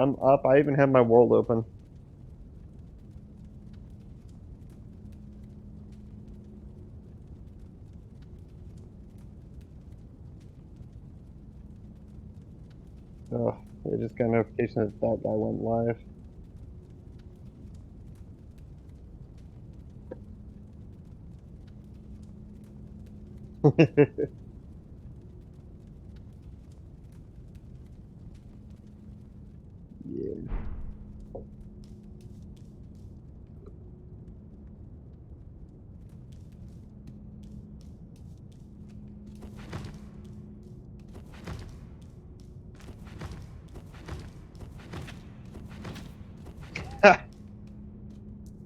I'm up. I even have my world open. Oh, I just got a notification that that guy went live. Yeah.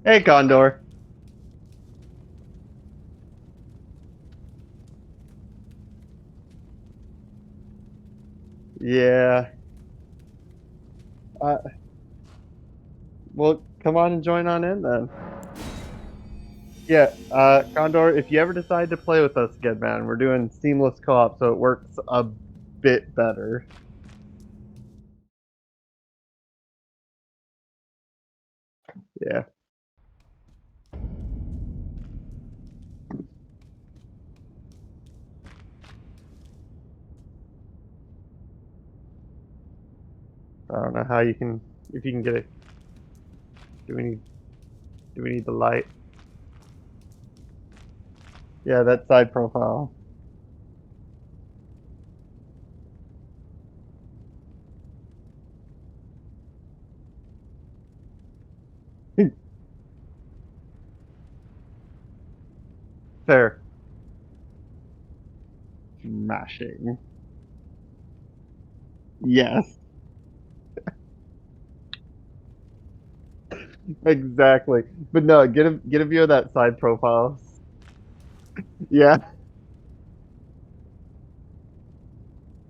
Hey, Condor. Yeah. Uh, well, come on and join on in then. Yeah, Condor, if you ever decide to play with us again, man, we're doing seamless co-op, so it works a bit better. Yeah. I don't know how you can, if you can get it. Do we need, do we need the light? Yeah, that side profile. Fair. Smashing. Yes, exactly. But no, get a view of that side profile. Yeah,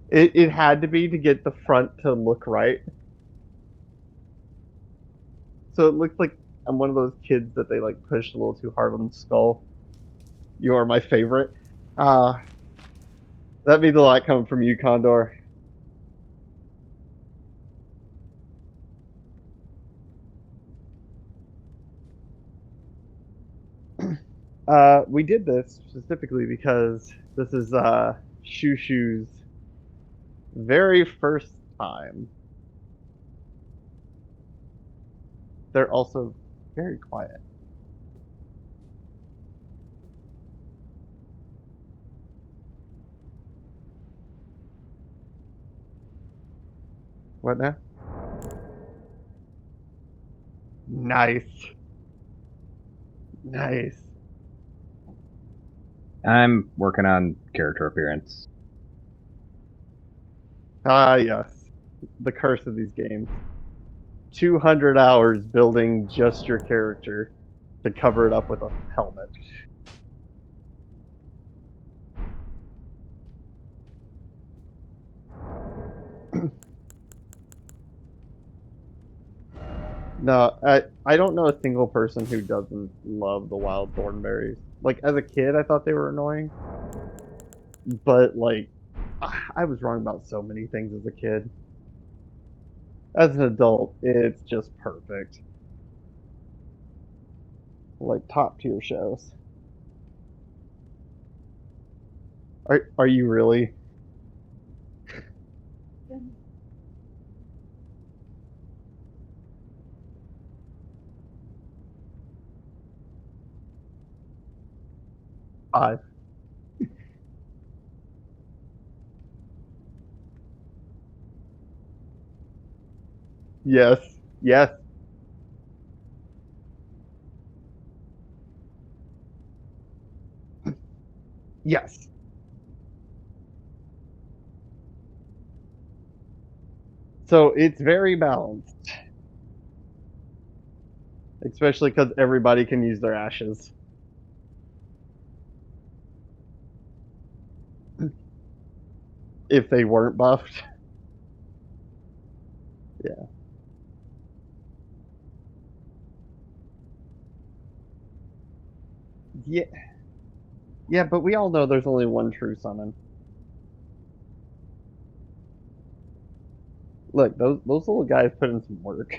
it had to be to get the front to look right. So it looks like I'm one of those kids that they like push a little too hard on the skull. You are my favorite. Uh, that means a lot coming from you, Condor. We did this specifically because this is ShuShu's very first time. They're also very quiet. What now? Nice. Nice. I'm working on character appearance. Ah, yes. The curse of these games. 200 hours building just your character to cover it up with a helmet. No, I don't know a single person who doesn't love the wild thornberries. Like as a kid, I thought they were annoying, but like I was wrong about so many things as a kid. As an adult, it's just perfect. Like top tier shows. Are you really? 5? Yes. Yes. Yes. So it's very balanced, especially because everybody can use their ashes if they weren't buffed. Yeah. Yeah. Yeah, but we all know there's only one true summon. Look, those little guys put in some work.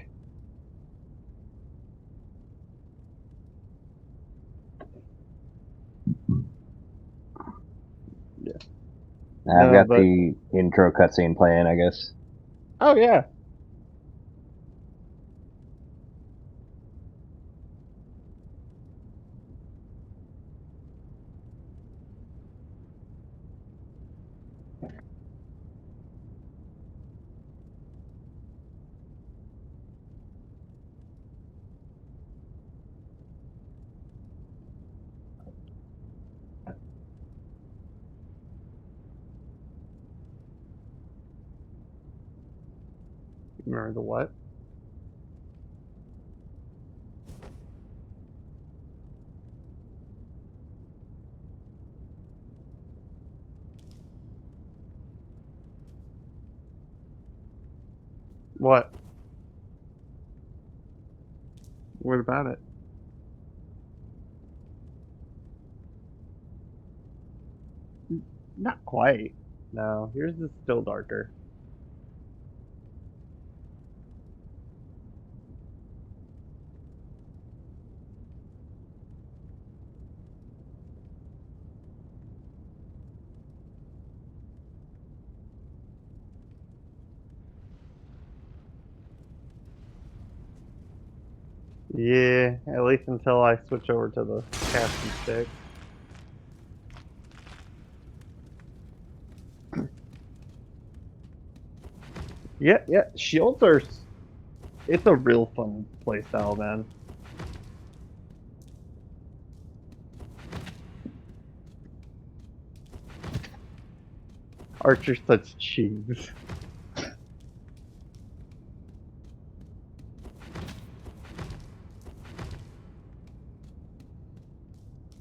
Yeah. I've No, got but the intro cutscene playing, I guess. oh yeah. Remember the what? What? What about it? Not quite. No, yours is still darker. Yeah, at least until I switch over to the casting stick. Yeah, yeah. Shields are. It's a real fun playstyle, man. Archer's such cheese.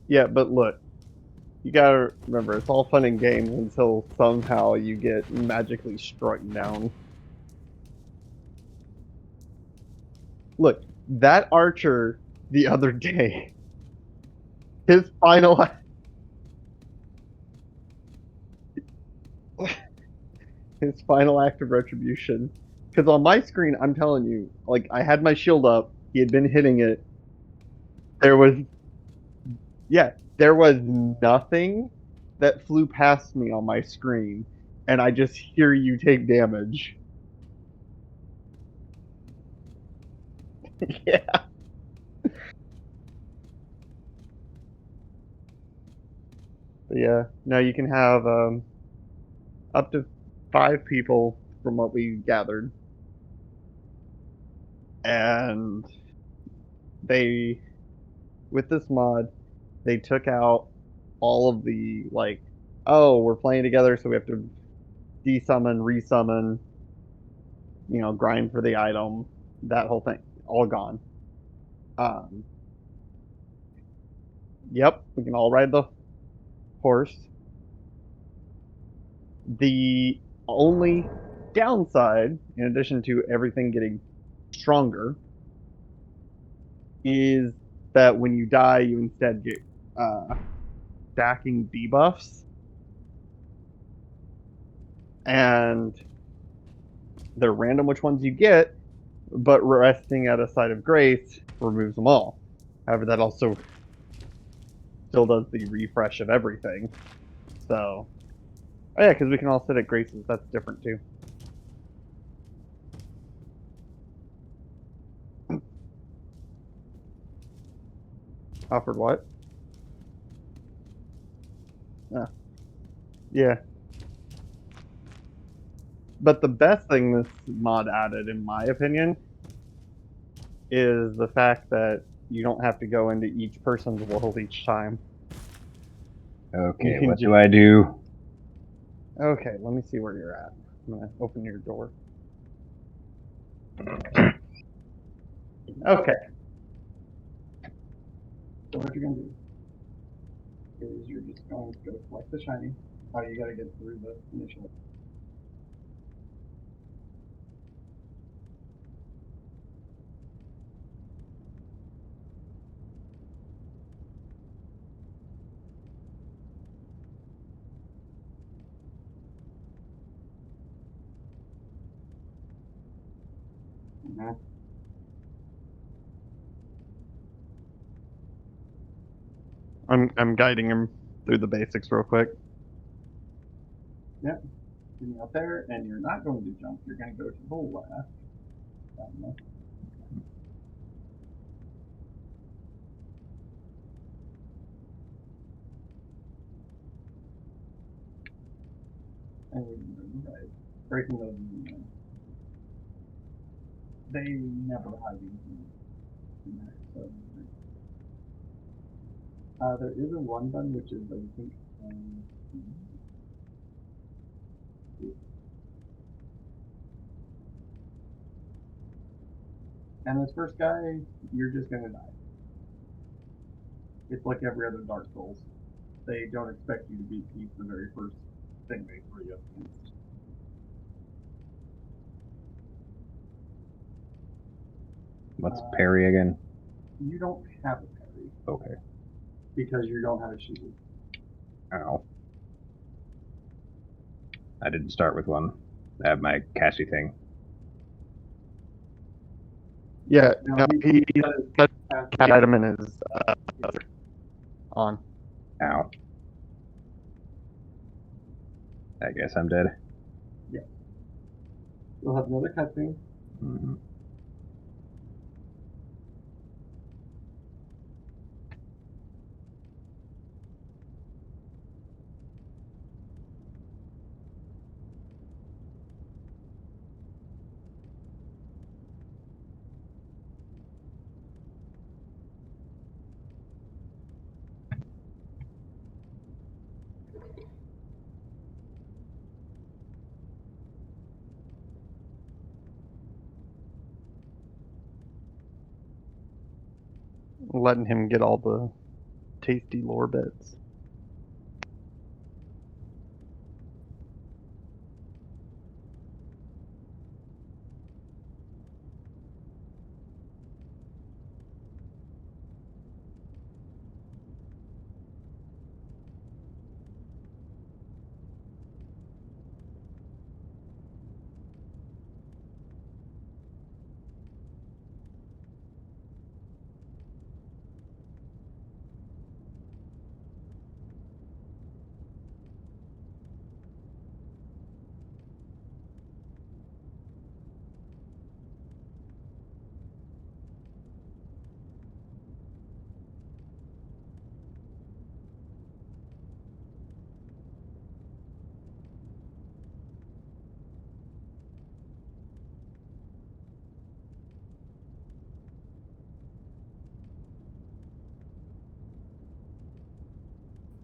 Yeah, but look, you gotta remember, it's all fun and games until somehow you get magically struck down. Look, that archer the other day, his final his final act of retribution. Because on my screen, I'm telling you, like I had my shield up, he had been hitting it. There was yeah, there was nothing that flew past me on my screen, and I just hear you take damage. Yeah. But yeah. No, you can have up to 5 people from what we gathered. And they with this mod, they took out all of the like, oh, we're playing together, so we have to desummon, resummon, grind for the item, that whole thing, all gone. Um, yep, we can all ride the horse. The only downside, in addition to everything getting stronger, is that when you die, you instead get uh, stacking debuffs, and they're random which ones you get, but resting at a site of grace removes them all. However, that also still does the refresh of everything. So, oh yeah, because we can all sit at graces. That's different too. Offered what? Uh, yeah. But the best thing this mod added, in my opinion, is the fact that you don't have to go into each person's world each time. You Okay, can what just do I do? okay. Let me see where you're at. I'm gonna open your door. Okay. So what you're gonna do is you're just going to go collect the shiny. How you got to get through the initial. Mm-hmm. I'm guiding him through the basics real quick. Yep. Getting out there, and you're not going to jump. You're going to go to the left. And right. Breaking those, they never hide anything in there. So there is a run button, which is I think. And this first guy, you're just gonna die. It's like every other Dark Souls. They don't expect you to beat the very first thing they throw you up against. What's parry again? You don't have a parry. Okay. Because you don't have a shield. Ow. I didn't start with one. I have my Cassie thing. Yeah, no, he has cat item in his on. Ow. I guess I'm dead. Yeah. You'll have another cutscene. Mm-hmm. Letting him get all the tasty lore bits.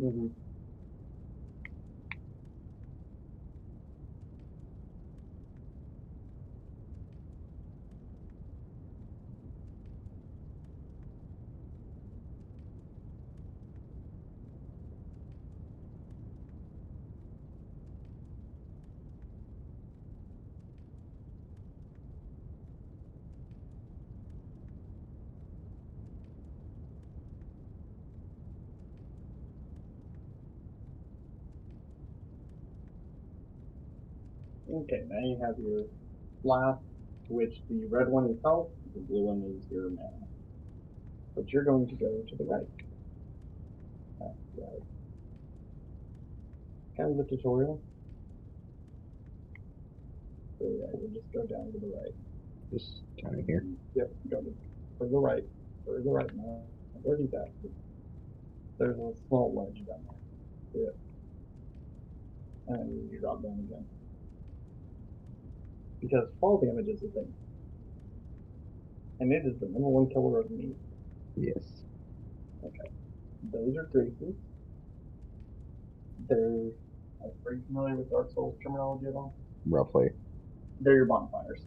Mm-hmm. Okay, now you have your flask, which the red one is health, the blue one is your mana. But you're going to go to the right. Right. Kind of the tutorial. So yeah, you just go down to the right. Just down in here. Yep, go to the right. The right now. Where he's at. There's a small ledge down there. Yeah. And you drop down again. Because fall damage is the thing. And it is the number one killer of meat. Yes. Okay. Those are traces. They're are you familiar with Dark Souls terminology at all? Roughly. They're your bonfires.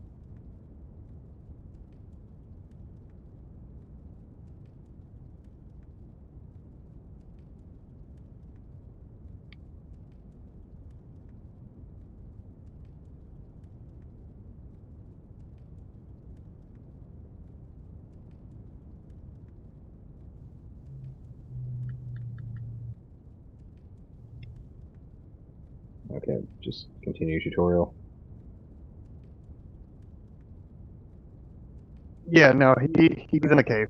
Okay, just continue tutorial. Yeah, no, he's in a cave.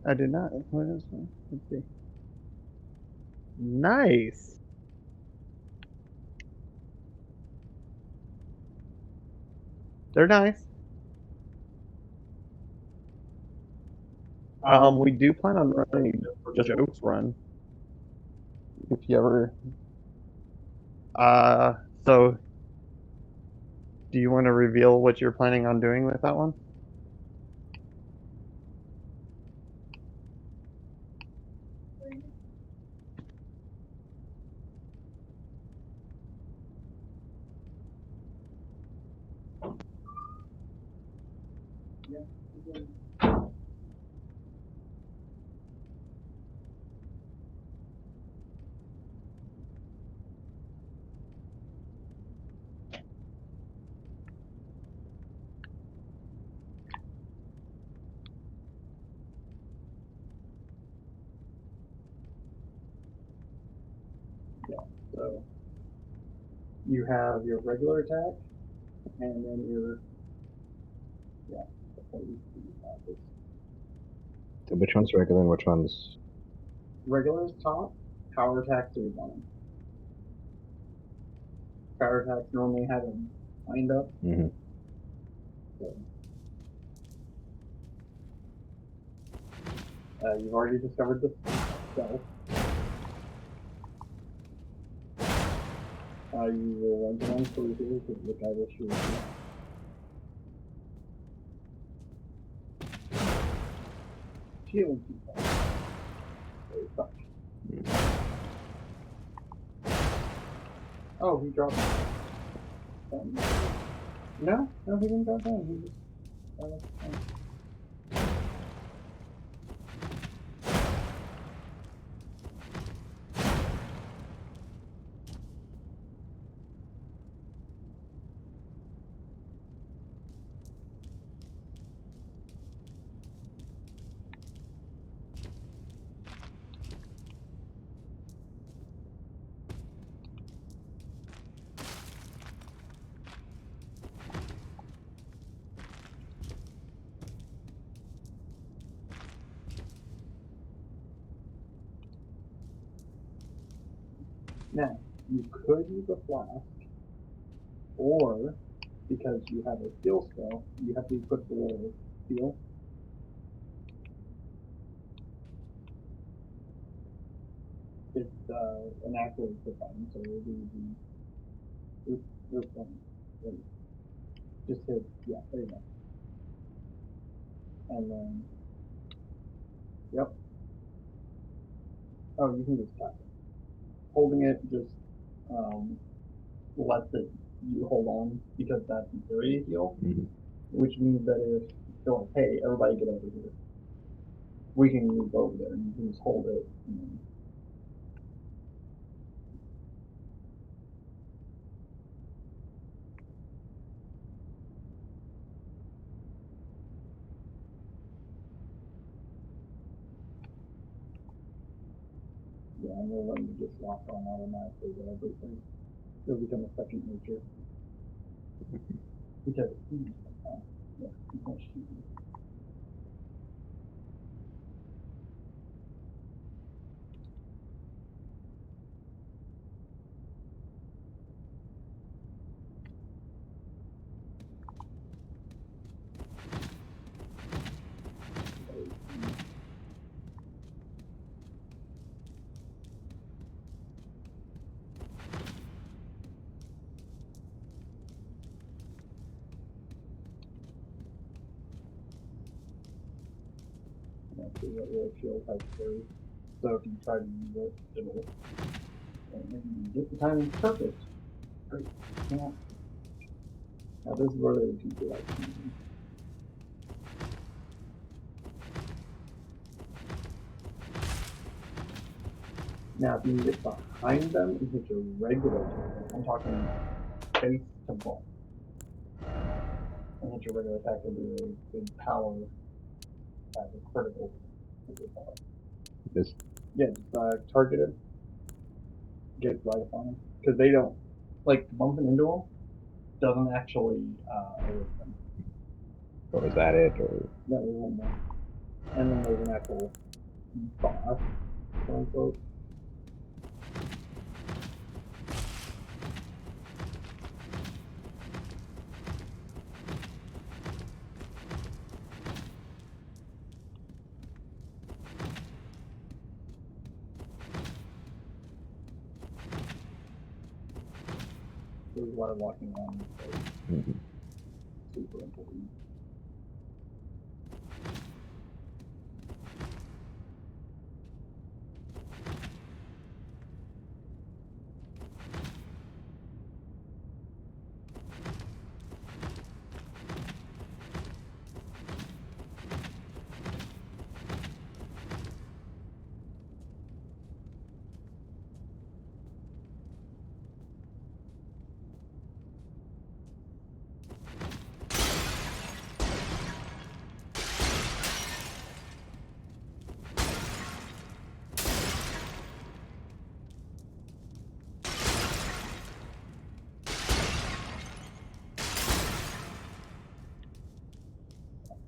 I did not. What is that? Let's see. Nice. They're nice. We do plan on running just jokes run. If you ever. So do you want to reveal what you're planning on doing with that one? Yeah. So you have your regular attack, and then your So which one's regular and which one's regular is top. Power attacks are bottom. Power attacks normally have them lined up. Mhm. So, you've already discovered the stealth. You will run to one through here, which I will shoot you. Shield people. Very fuck. Oh, he dropped. No, he didn't drop down. He just. Now, you could use a flask, or because you have a steel spell, you have to equip the word steel. It's an actual equipment, so it'll be just hit, yeah, there you go. And then, yep. Oh, you can just tap it. Holding it just lets it you hold on because that's an area heal, which means that if you're like, hey, everybody get over here, we can move over there and you can just hold it. And then, yeah, and we'll let you just lock on automatically to everything. It'll become a second nature. Because yeah, you can't shoot me. Actually, what your shield has carry. So if you try to use it, it'll and get the timing perfect. Great. Yeah. Now this is where they would teach you like now if you can get behind them and hit your regular attack, I'm talking face to ball. And hit your regular attack will do a big power attack, a critical power. Just Yeah, just targeted. Get right up on them. Because they don't, like, bumping into them doesn't actually alert them. or is that it? Or That was one more. And then there's an actual boss, quote unquote. This is why walking around is like, super important.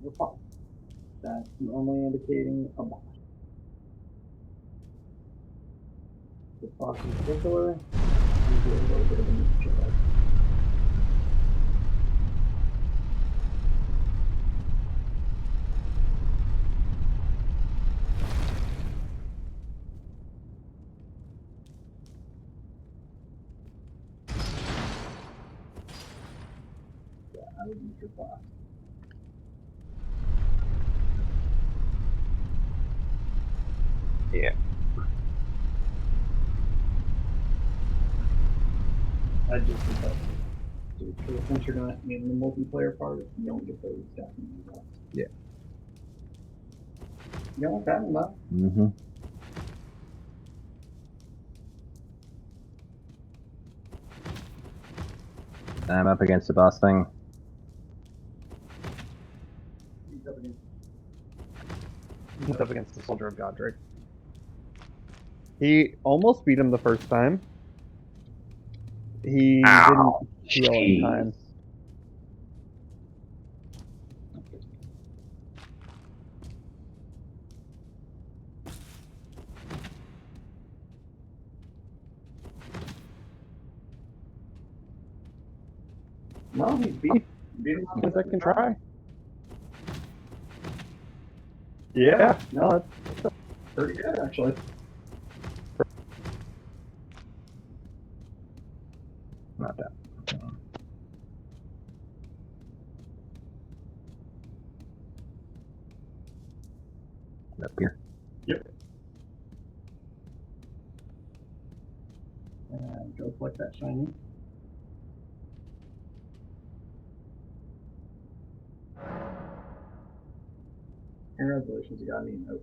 The boss. That's normally indicating a boss. The boss in particular, and do a little bit of a mixture of. Yeah, I would use your boss. yeah. I just think that's because since you're not in the multiplayer part, you don't get those definitely boss. Yeah. You know what that enough? Mm-hmm. I'm up against the boss thing. He's up against the Soldier of Godric. He almost beat him the first time. He Ow, didn't heal in time. No, he beat him on the second try. Yeah, no, that's pretty good actually. Not that. Up here. Yep. And go collect that shiny. Congratulations, you got me an oak.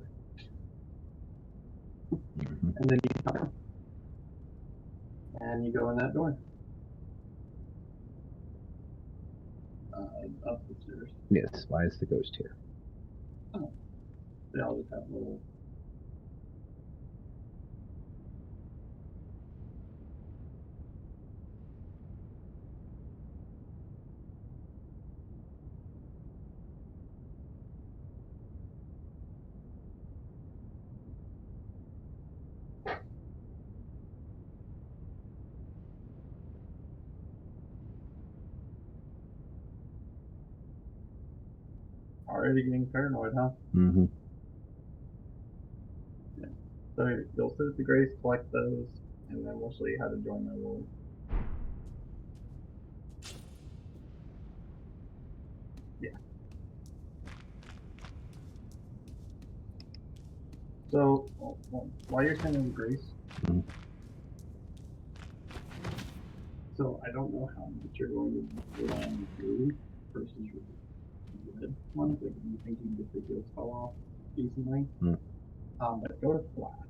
Mm-hmm. And then you come and you go in that door. Up the stairs. Yes. Why is the ghost here? Oh. They all just have little. Already getting paranoid, huh? Mm-hmm. Yeah. So you'll sit at the grace, collect those, and then we'll show you how to join my world. Yeah. So while you're sending grace, Mm-hmm. so I don't know how much you're going to rely on blue versus your red one. Like if you think you can get the heal spell off decently, Mm. But go to flask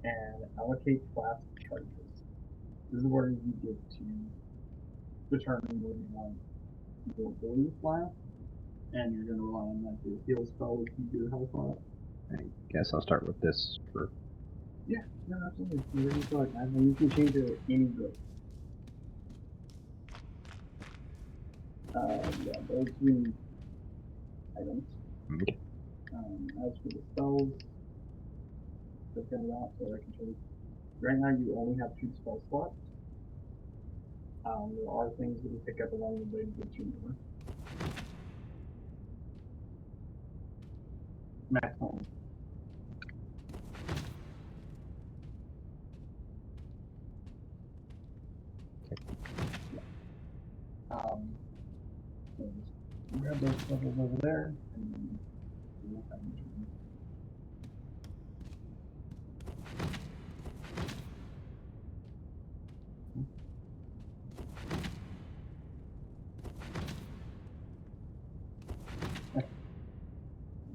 and allocate flask charges. This is where you get to determine whether you want your blue flask, and you're going to rely on that to heal spell to keep your health up, I guess I'll start with this for. Yeah, no, absolutely. Whatever you feel like, man. And you can change it at any grade. Yeah, those three items. Okay. As for the spells, look at that, so I can show you. Right now, you only have 2 spell slots. There are things that you pick up along the way to get you more. Maximum. So just grab those levels over there, and then we'll have them turn.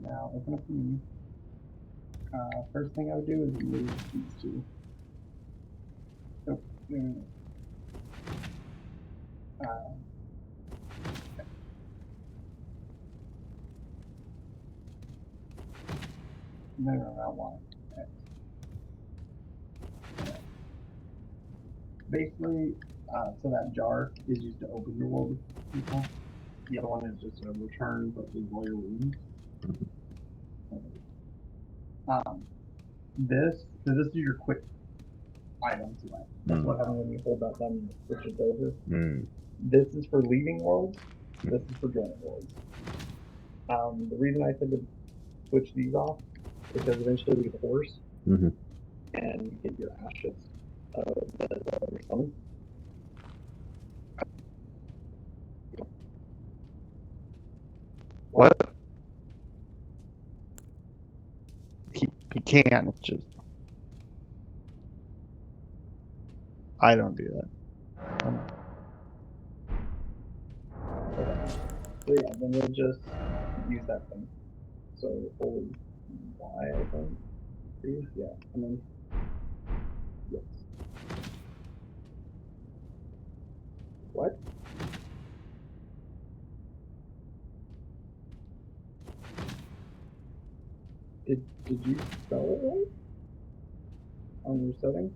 Now open up the menu. First thing I would do is move these two. So, no, I want X. Basically, so that jar is used to open your world with people. The other one is just a return, but leave all your wounds. So this is your quick item select. That's what happens when you hold that button and switch it over. This is for leaving worlds. This is for joining worlds. The reason I said to switch these off is because eventually we get the horse, and you get your ashes that is on your stomach. What? He can. It's just I don't do that. Okay. So yeah, then we'll just use that thing. So hold Y, I think. Yeah, and then yes. What? Did you spell it right? On your setting?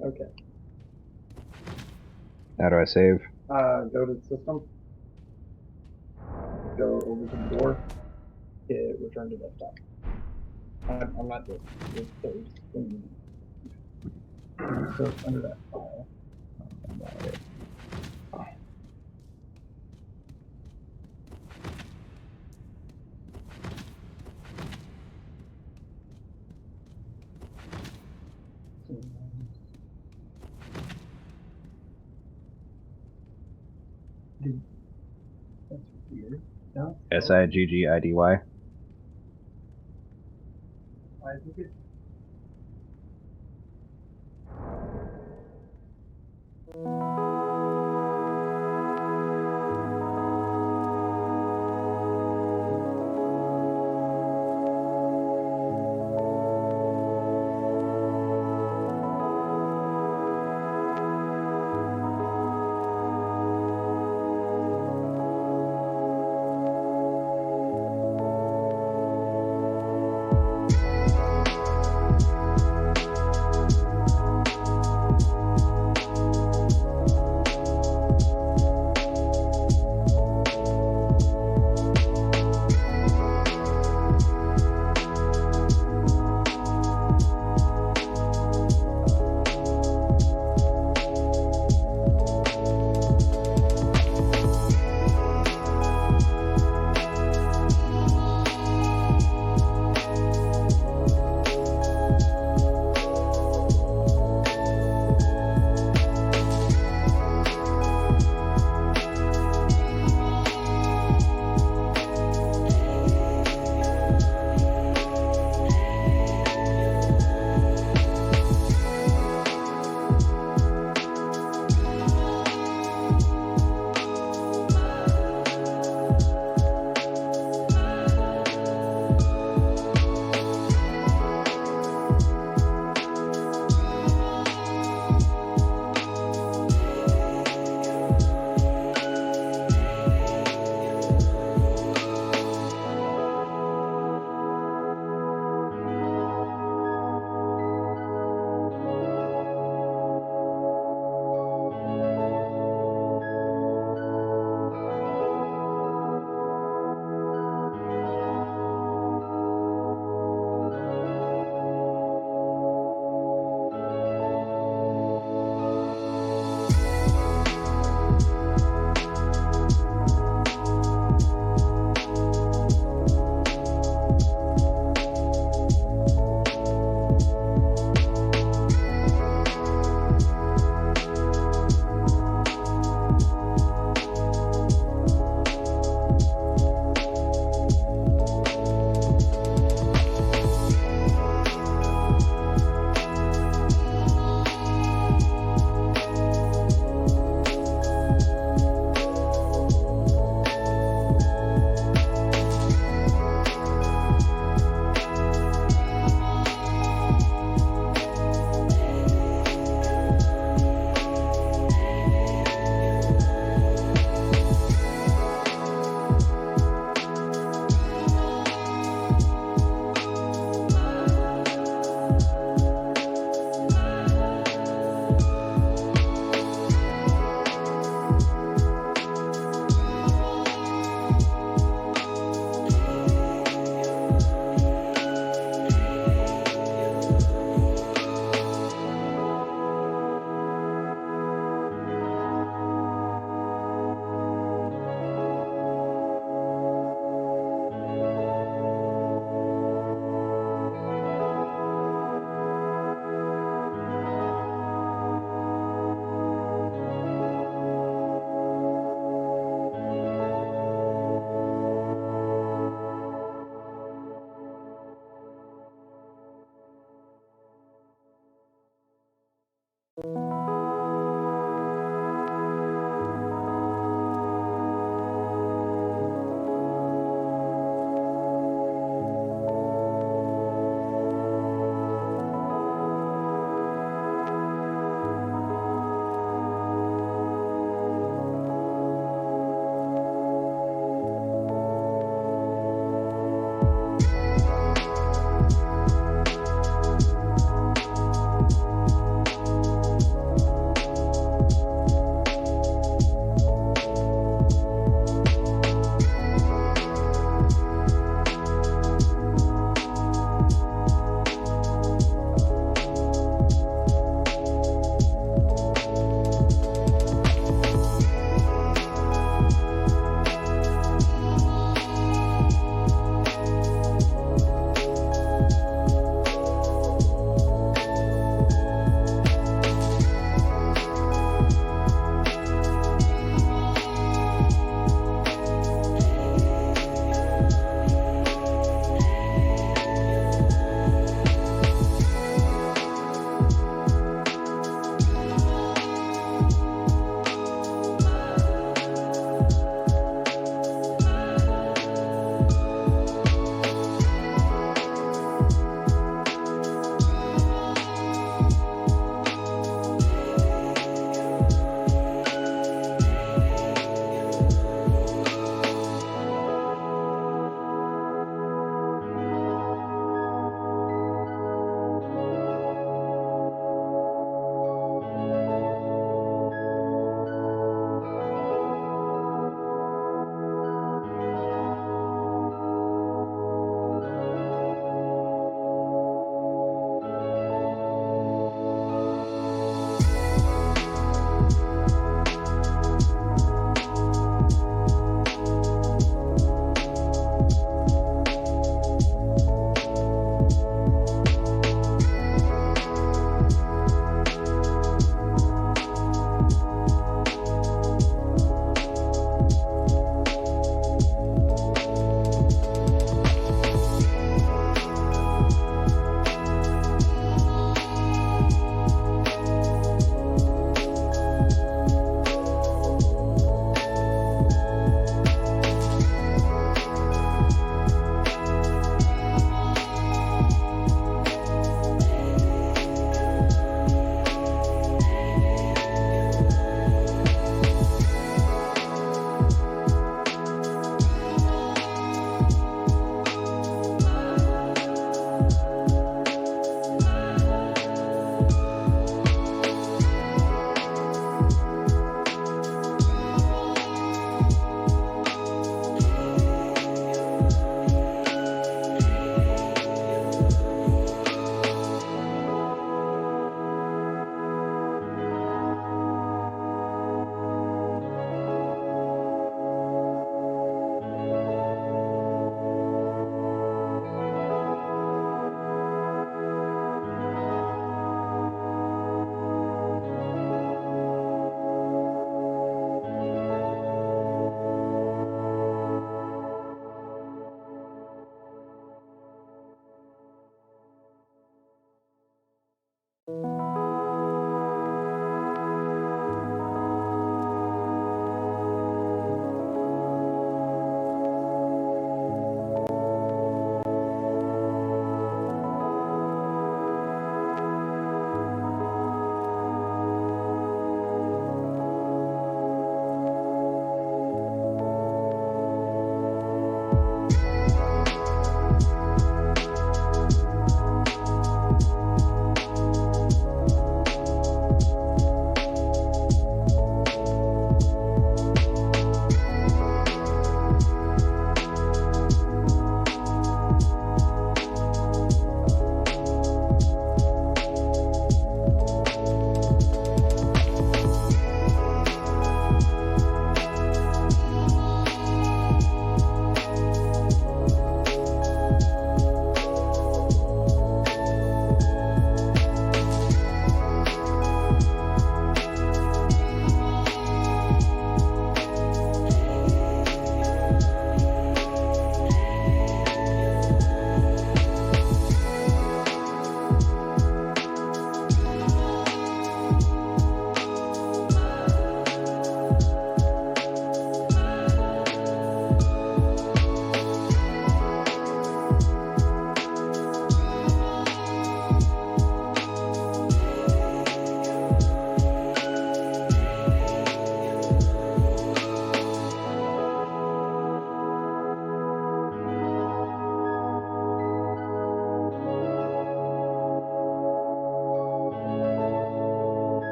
Okay. How do I save? Go to the system. Go over to the door. Hit return to desktop. I'm not doing it. So it's under that file. That's weird. No? SIGGIDY. I think it's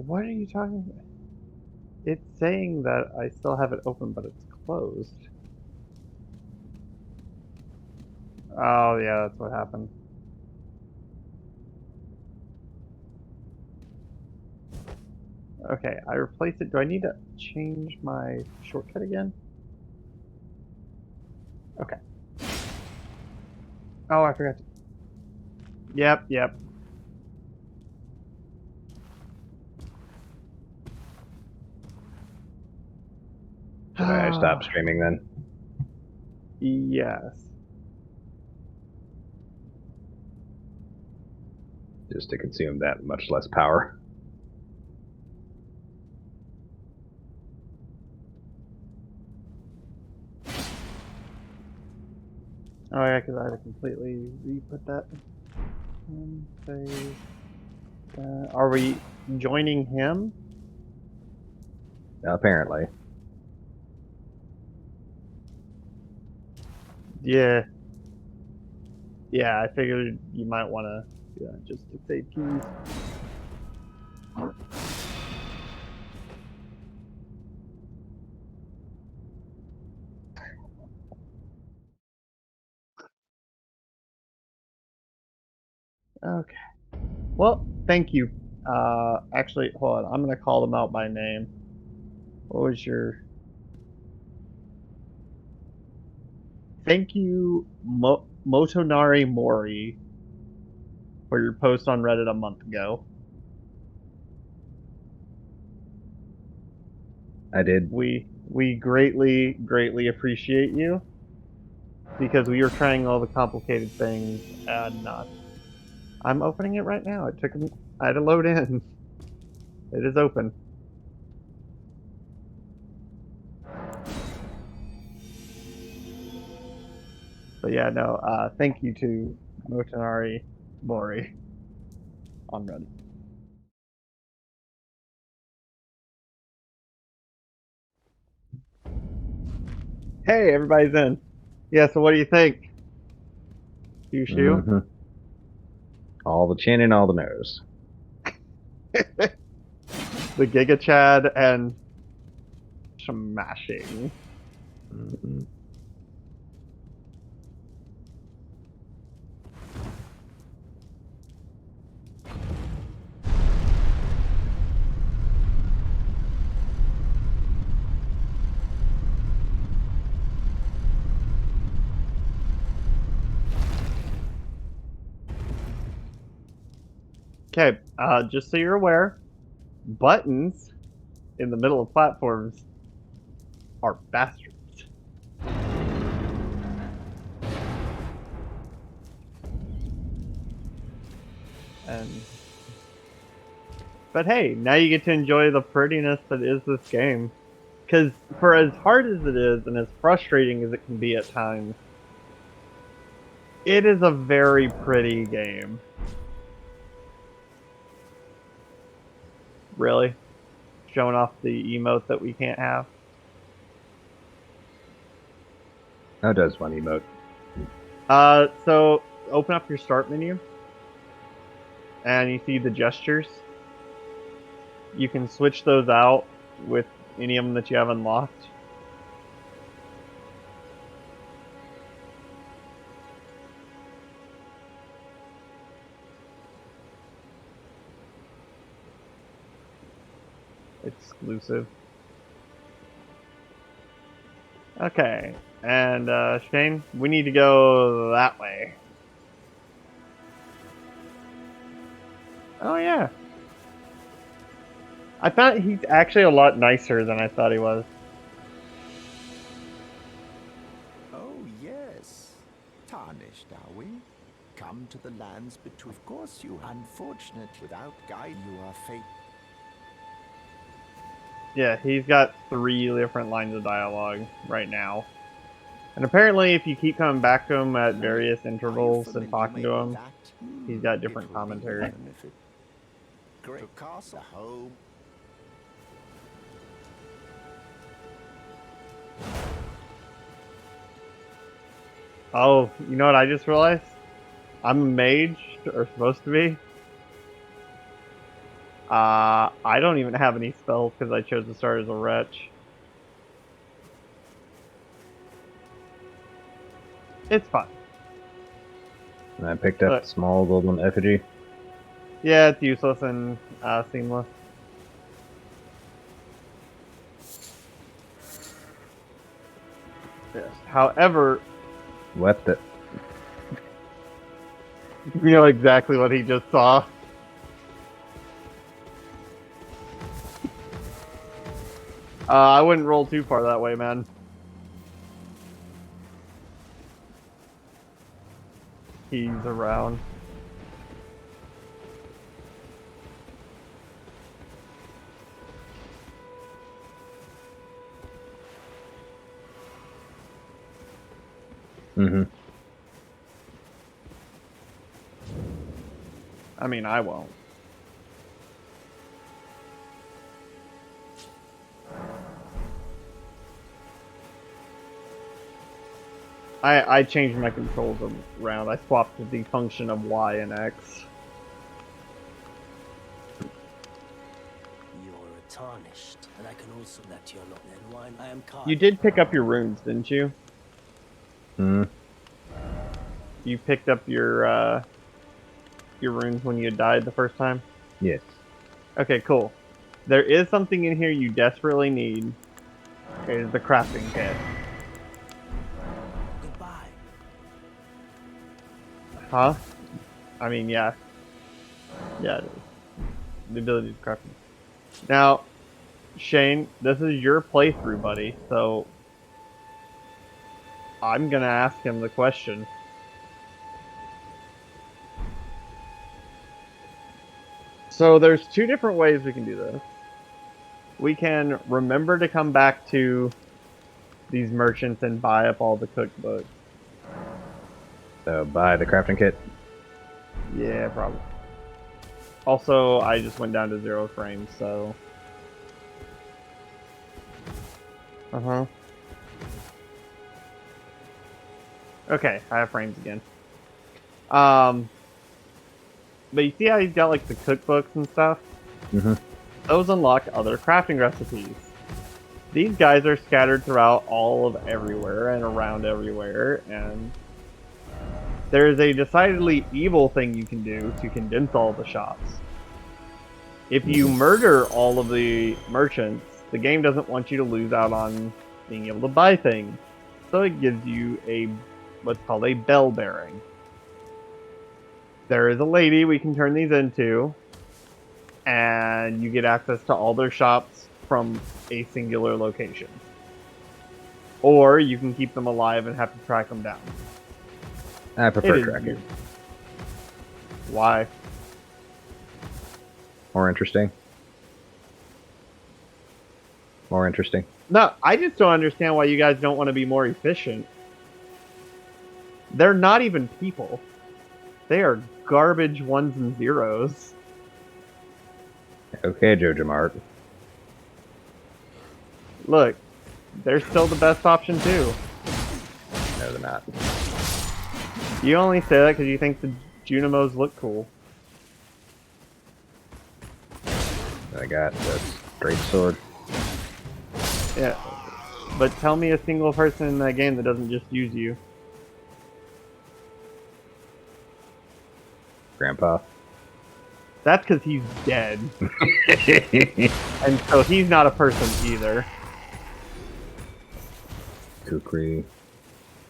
What are you talking about? It's saying that I still have it open, but it's closed. Oh, yeah, that's what happened. Okay, I replaced it. Do I need to change my shortcut again? Okay. Oh, I forgot to. Yep, yep. Should I stop streaming then? Yes. Just to consume that much less power. Oh yeah, because I had to completely re-put that. Save. Are we joining him? Apparently. Yeah. Yeah, I figured you might want to do that just to save keys. Okay. Well, thank you. Actually, hold on. I'm gonna call them out by name. What was your? Thank you, Motonari Mori, for your post on Reddit a month ago. I did. We greatly appreciate you because we were trying all the complicated things and I'm opening it right now. It took I had to load in. It is open. But yeah, no, thank you to Motonari Mori on Reddit. Hey, everybody's in. Yeah, so what do you think? ShuShu? Mm-hmm. All the chin and all the nose. The Giga Chad and smashing. Mm-hmm. Okay, just so you're aware, buttons in the middle of platforms are bastards. And but hey, now you get to enjoy the prettiness that is this game. Because for as hard as it is and as frustrating as it can be at times, it is a very pretty game. Really? Showing off the emote that we can't have? How does one emote? So open up your start menu and you see the gestures. You can switch those out with any of them that you have unlocked. Exclusive. Okay, and Shane, we need to go that way. Oh yeah. I thought he's actually a lot nicer than I thought he was. Oh, yes. Tarnished, are we? Come to the lands between. Of course, you unfortunate without guide. You are fate. Yeah, he's got 3 different lines of dialogue right now. And apparently, if you keep coming back to him at various intervals and talking to him, he's got different commentary. Great. To castle home. Oh, you know what I just realized? I'm a mage, or supposed to be. I don't even have any spells because I chose to start as a wretch. It's fine. And I picked up Look. small golden effigy. Yeah, it's useless and seamless. Yes. However, Wept it. you know exactly what he just saw. I wouldn't roll too far that way, man. He's around. Mm-hmm. I mean, I won't. I changed my controls around. I swapped the function of Y and X. You're tarnished, and I can also let you're not then wine. I am You did pick up your runes, didn't you? Hmm. You picked up your runes when you died the first time? Yes. Okay, cool. There is something in here you desperately need. It is the crafting kit. Goodbye. Huh? I mean, yeah. Yeah, it is. The ability to craft. Now, Shane, this is your playthrough, buddy, so I'm gonna ask him the question. So there's two different ways we can do this. We can remember to come back to these merchants and buy up all the cookbooks. So buy the crafting kit. Yeah, probably. Also, I just went down to 0 frames, so... Uh-huh. Okay, I have frames again. But you see how he's got, like, the cookbooks and stuff? Mm-hmm. Those unlock other crafting recipes. These guys are scattered throughout all of everywhere and around everywhere, and there is a decidedly evil thing you can do to condense all the shops. If you murder all of the merchants, the game doesn't want you to lose out on being able to buy things. So it gives you what's called a bell bearing. There is a lady we can turn these into, and you get access to all their shops from a singular location. Or you can keep them alive and have to track them down. I prefer tracking. Why? More interesting. More interesting. No, I just don't understand why you guys don't want to be more efficient. They're not even people. They are garbage ones and zeros. Okay, Jojo Mart. Look, they're still the best option too. No, they're not. You only say that because you think the Junimos look cool. I got the straight sword. Yeah, but tell me a single person in that game that doesn't just use you. Grandpa. That's because he's dead. And so he's not a person either. Kukri.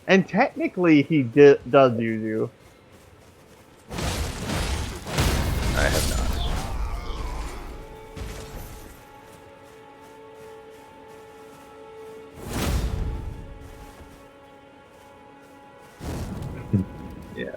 And technically he does use you. I have not. Yeah.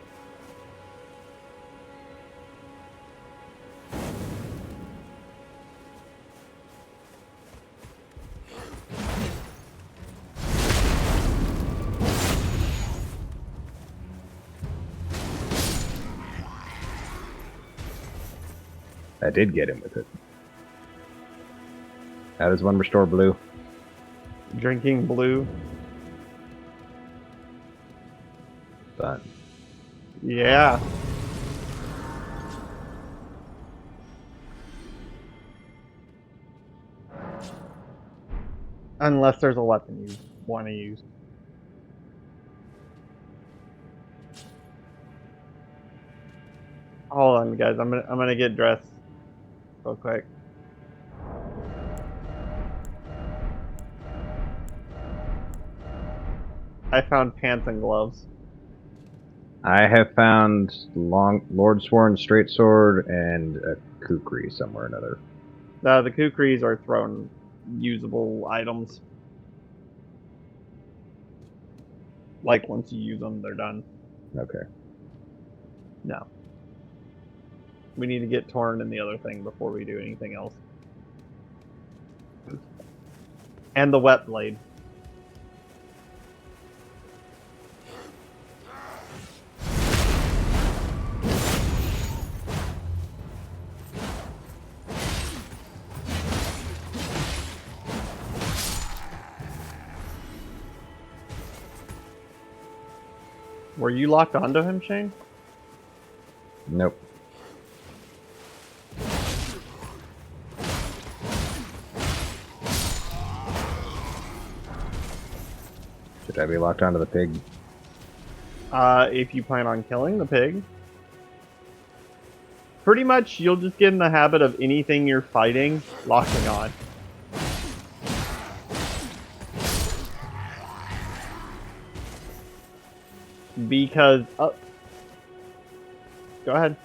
I did get him with it. How does one restore blue? Drinking blue. Fun. Yeah. Unless there's a weapon you want to use. Hold on, guys. I'm gonna get dressed real quick. I found pants and gloves. I have found Lord Sworn straight sword and a kukri somewhere or another. The kukris are thrown usable items. Like once you use them, they're done. Okay. No. We need to get Torn and the other thing before we do anything else. And the wet blade. Were you locked onto him, Shane? Nope. Should I be locked onto the pig? If you plan on killing the pig. Pretty much, you'll just get in the habit of anything you're fighting locking on. Because, go ahead.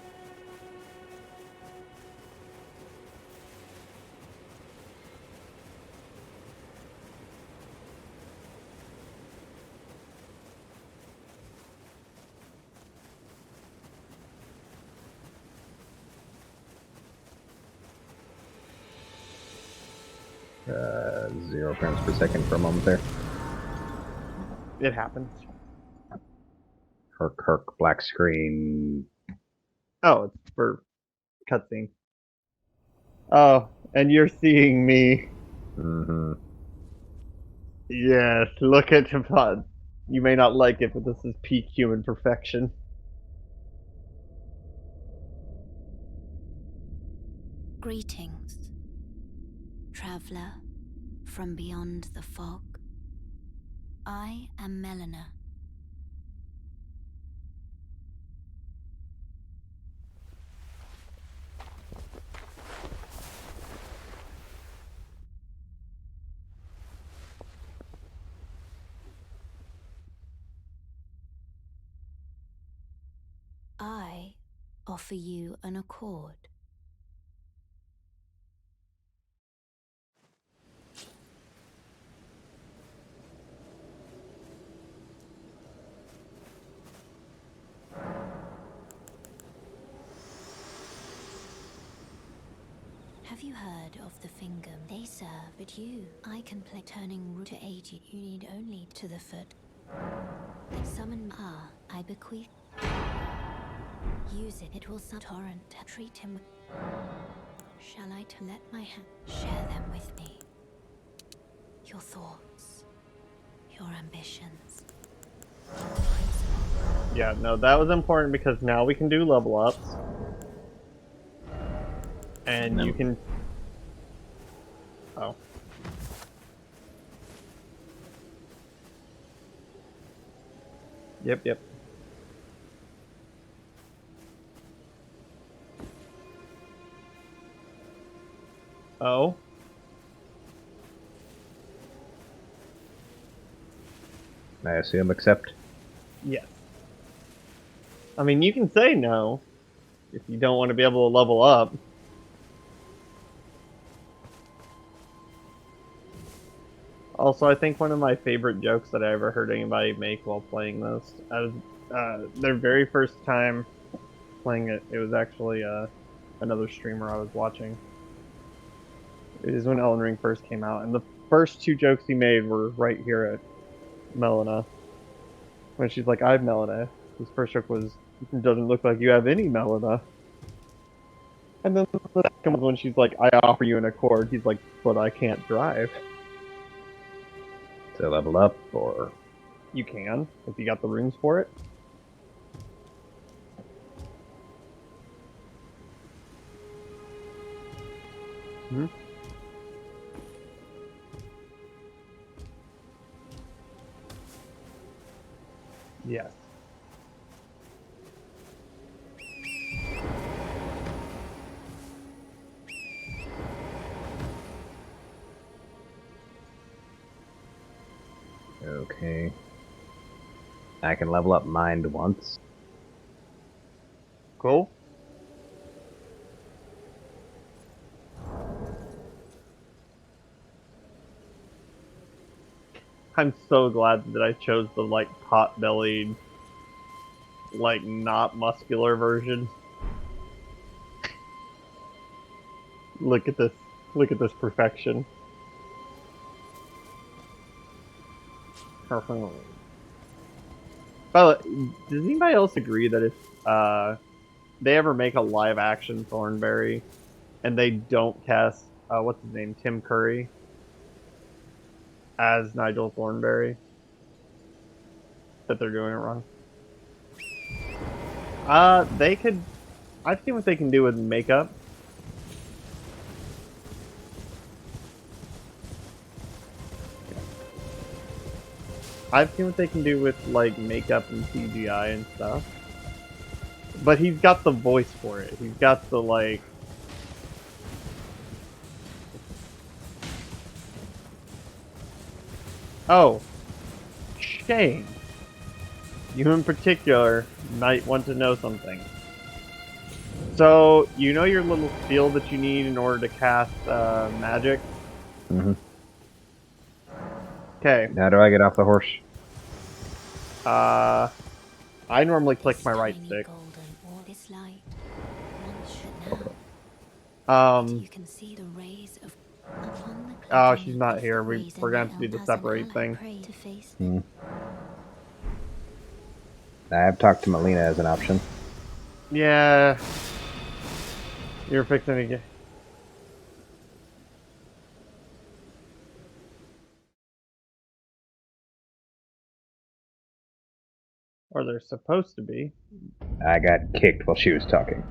Uh, 0 frames per second for a moment there. It happens. Herk, black screen. Oh, it's for cutscene. Oh, and you're seeing me. Mm-hmm. Yes, look at the fun. You may not like it, but this is peak human perfection. Greetings, traveler from beyond the fog. I am Melina. I offer you an accord. Have you heard of the finger? They serve but you. I can play turning root to aid you. You need only to the foot. They summon I bequeath. Use it. It will torrent. Treat him. Shall I let my hand share them with me? Your thoughts, your ambitions. Yeah, no, that was important because now we can do level ups. And you can... Oh. Yep. Oh. I assume accept. Yes. I mean, you can say no if you don't want to be able to level up. Also, I think one of my favorite jokes that I ever heard anybody make while playing this, their very first time playing it, it was actually another streamer I was watching. It was when Elden Ring first came out, and the first two jokes he made were right here at Melina. When she's like, I have Melina. His first joke was, it doesn't look like you have any Melina. And then the second one, when she's like, I offer you an accord, he's like, but I can't drive. To level up, or You can, if you got the runes for it. Yes. Okay. I can level up mind once. Cool. I'm so glad that I chose the like pot-bellied, like not muscular version. Look at this. Look at this perfection. By the way, does anybody else agree that if they ever make a live action Thornberry and they don't cast what's his name, Tim Curry as Nigel Thornberry, that they're doing it wrong? They could. I've seen what they can do with makeup. I've seen what they can do with like makeup and CGI and stuff. But he's got the voice for it. He's got the like. Oh, Shane. You in particular might want to know something. So, you know your little skill that you need in order to cast magic? Mm-hmm. Okay. How do I get off the horse? I normally click This my right tiny stick. golden orb, this light, once should now. You can see the rays of upon the Oh, clicking she's not of here. the rays We're in gonna the have to do the as an separate ally thing. pray to face Hmm. I have talked to Melina as an option. Yeah. You're fixing to get. Or they're supposed to be. I got kicked while she was talking.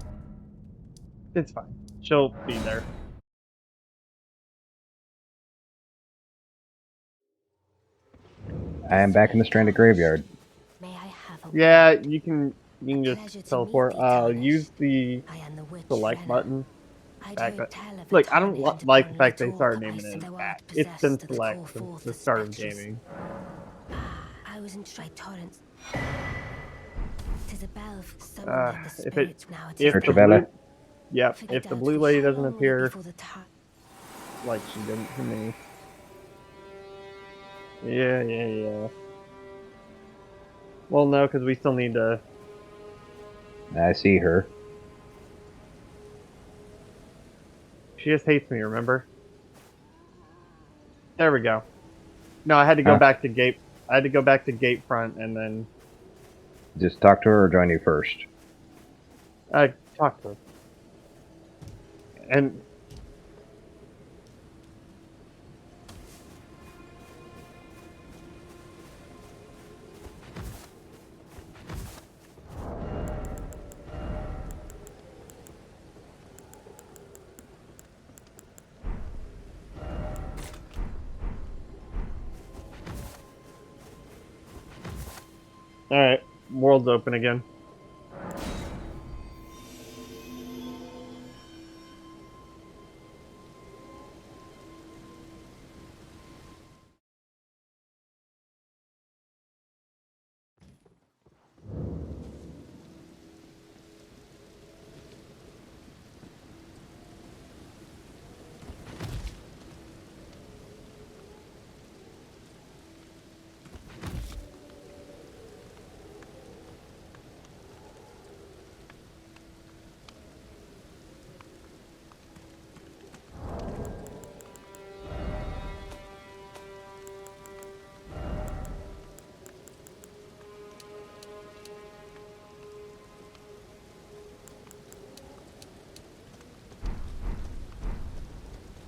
It's fine. She'll be there. I am back in the stranded graveyard. May I have a Yeah, you can pleasure just to meet teleport. thee, tarnished. Use the I am the witch select Renna. button. I'd Back heard but tell of a look, I don't tarnished like the upon fact they little started that I naming said it thou art back. It's possessed been to the call select since forth the of start of spectres. gaming. I was in Stride Torrents. Tis a bell summoned in the If it spirits now. if the Urchabella? blue, yep, Figured if the out blue for lady how doesn't long will it be appear for the time? like she didn't to me. Yeah. Well, no, because we still need to. I see her. She just hates me. Remember? There we go. No, I had to go Huh? back to gate. I had to go back to gate front and then Just talk to her or join you first? talk to her. And all right, world's open again.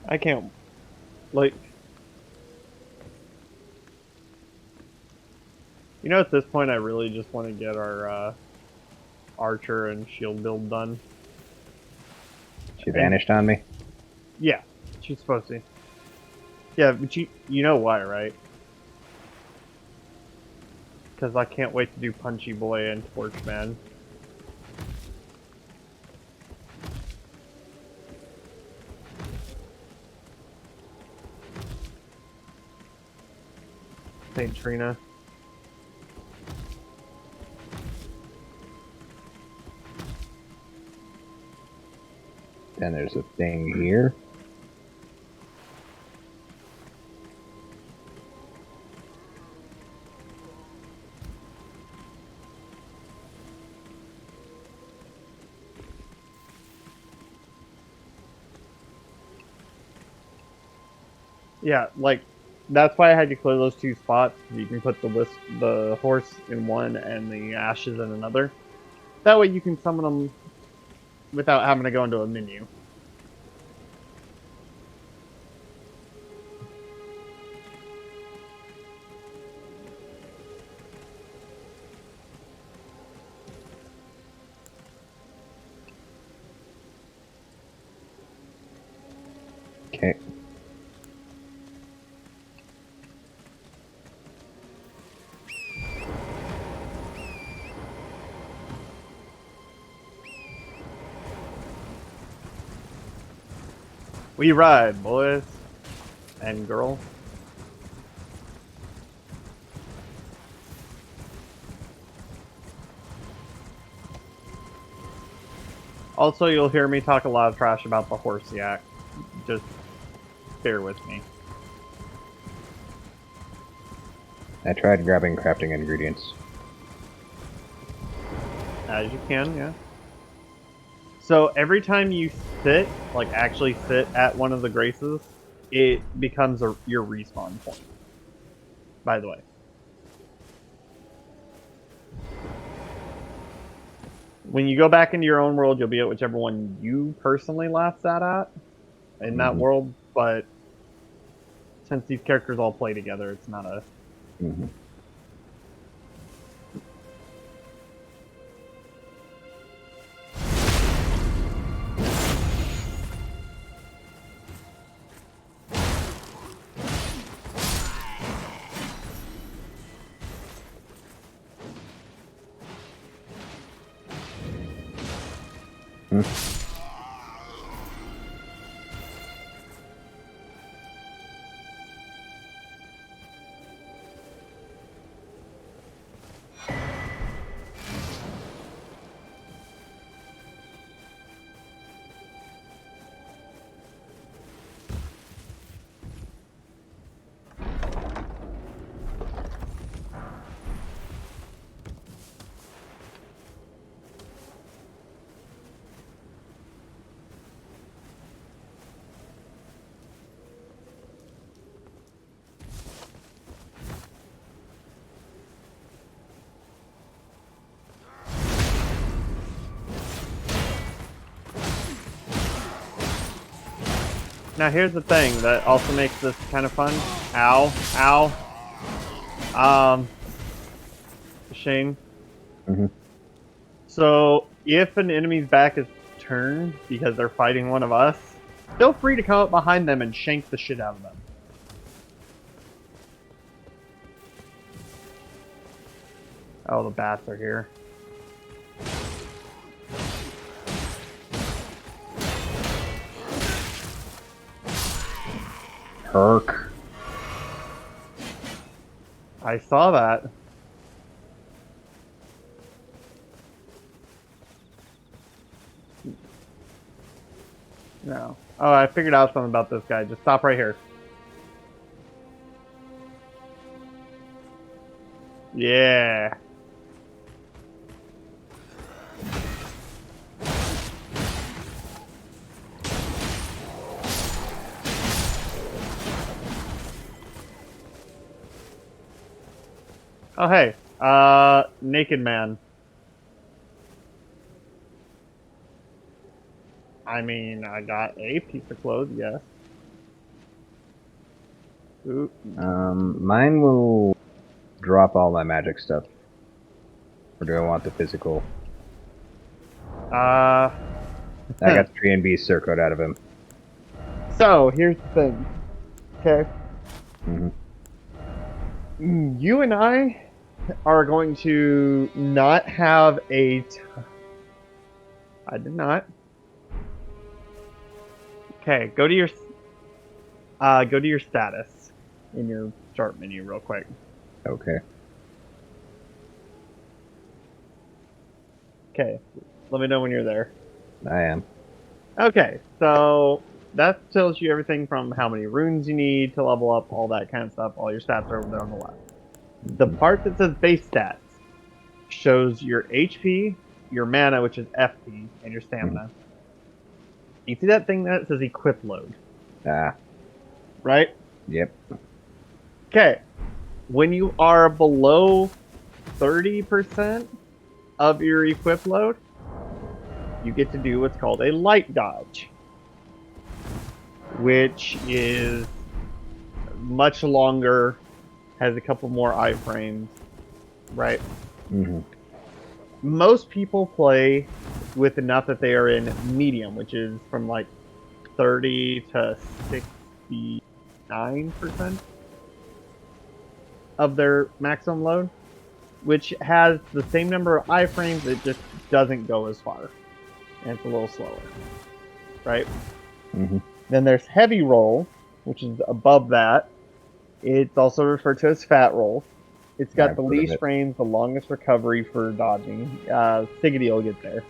I can't like. You know, at this point, I really just want to get our archer and shield build done. She vanished on me? Yeah, she's supposed to. Yeah, but you know why, right? Because I can't wait to do Punchy Boy and Torchman. St. Trina. And there's a thing here. Yeah, like, that's why I had to clear those 2 spots. You can put the horse in one and the ashes in another. That way you can summon them without having to go into a menu. Okay. We ride, boys and girl. Also, you'll hear me talk a lot of trash about the horse yak. Just bear with me. I tried grabbing crafting ingredients. As you can, yeah. So every time you sit, like actually sit at one of the graces, it becomes your respawn point. By the way. When you go back into your own world, you'll be at whichever one you personally last sat at in that world, but since these characters all play together, it's not a... Now here's the thing that also makes this kind of fun. Ow. Ow. Shane. So, if an enemy's back is turned because they're fighting one of us, feel free to come up behind them and shank the shit out of them. Oh, the bats are here. Herc. I saw that. No. Oh, I figured out something about this guy. Just stop right here. Yeah. Oh, hey. Naked man. I mean, I got a piece of clothes, yes. Ooh. Mine will drop all my magic stuff. Or do I want the physical? I got 3 and B circled out of him. So, here's the thing. Okay? You and I are going to not have a. I did not. Okay, go to your status in your start menu real quick. Okay. Okay, let me know when you're there. I am. Okay, so that tells you everything from how many runes you need to level up, all that kind of stuff. All your stats are over there on the left. The part that says base stats shows your HP, your mana, which is FP, and your stamina. You see that thing that says equip load? Ah. Right? Yep. Okay. When you are below 30% of your equip load, you get to do what's called a light dodge, which is much longer, has a couple more iframes, right? Mm-hmm. Most people play with enough that they are in medium, which is from like 30 to 69% of their maximum load, which has the same number of iframes, it just doesn't go as far. And it's a little slower, right? Mm-hmm. Then there's heavy roll, which is above that. It's also referred to as fat roll. It's got the least frames, the longest recovery for dodging. Siggity will get there.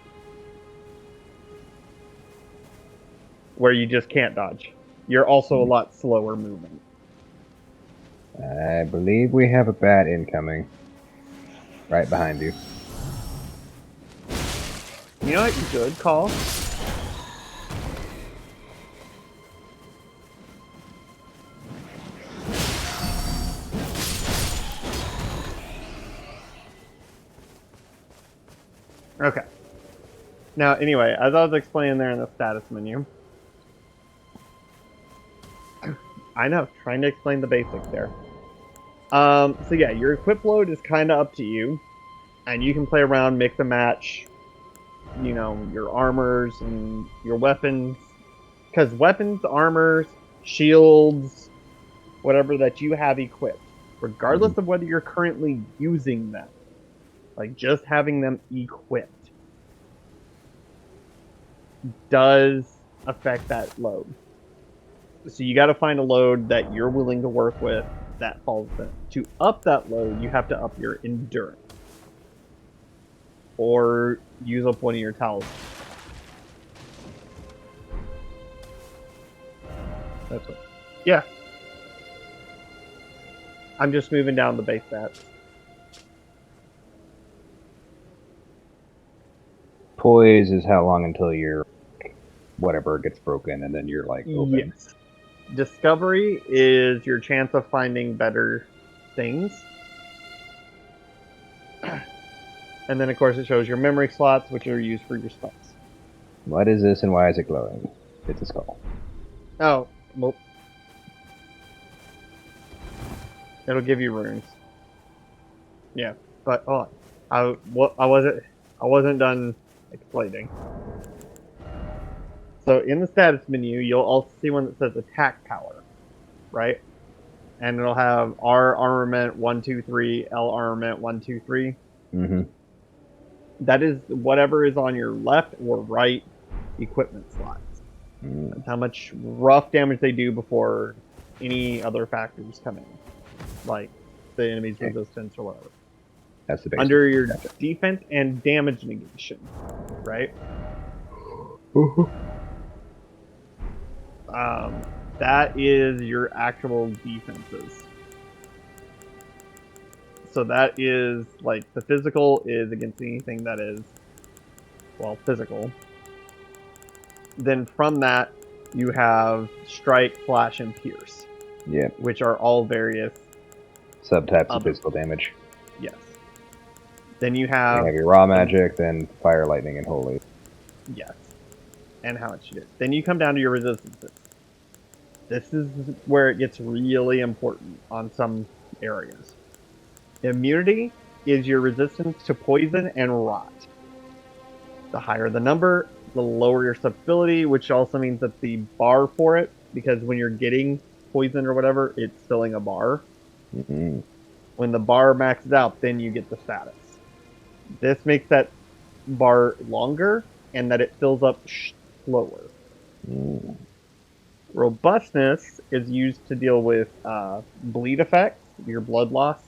Where you just can't dodge. You're also a lot slower moving. I believe we have a bat incoming. Right behind you. You know what? Good call. Okay. Now, anyway, as I was explaining there in the status menu, I know, trying to explain the basics there. So yeah, your equip load is kind of up to you, and you can play around, mix and match, you know, your armors and your weapons, because weapons, armors, shields, whatever that you have equipped, regardless of whether you're currently using them, like just having them equipped, does affect that load. So you got to find a load that you're willing to work with that falls in. To up that load, you have to up your endurance. Or use up one of your talismans. That's what. Yeah. I'm just moving down the base stats. Poise is how long until your whatever gets broken and then you're like open. Yes. Discovery is your chance of finding better things. And then, of course, it shows your memory slots, which are used for your spells. What is this and why is it glowing? It's a skull. Oh, well. It'll give you runes. Yeah, but hold on. I wasn't done explaining. So in the status menu, you'll also see one that says attack power, right? And it'll have R armament 1, 2, 3, L armament 1, 2, 3. Mm-hmm. That is whatever is on your left or right equipment slots. That's how much rough damage they do before any other factors come in, like the enemy's resistance or whatever. That's the basic. Under your defense and damage negation, right? That is your actual defenses. So that is like the physical is against anything that is, well, physical. Then from that, you have strike, flash, and pierce. Yeah. Which are all various subtypes of physical damage. Yes. Then you have your raw magic, then fire, lightning, and holy. Yes. And how much you get. Then you come down to your resistances. This is where it gets really important on some areas. Immunity is your resistance to poison and rot. The higher the number, the lower your susceptibility, which also means that the bar for it, because when you're getting poison or whatever, it's filling a bar. When the bar maxes out, then you get the status. This makes that bar longer and that it fills up slower. Robustness is used to deal with bleed effects, your blood loss,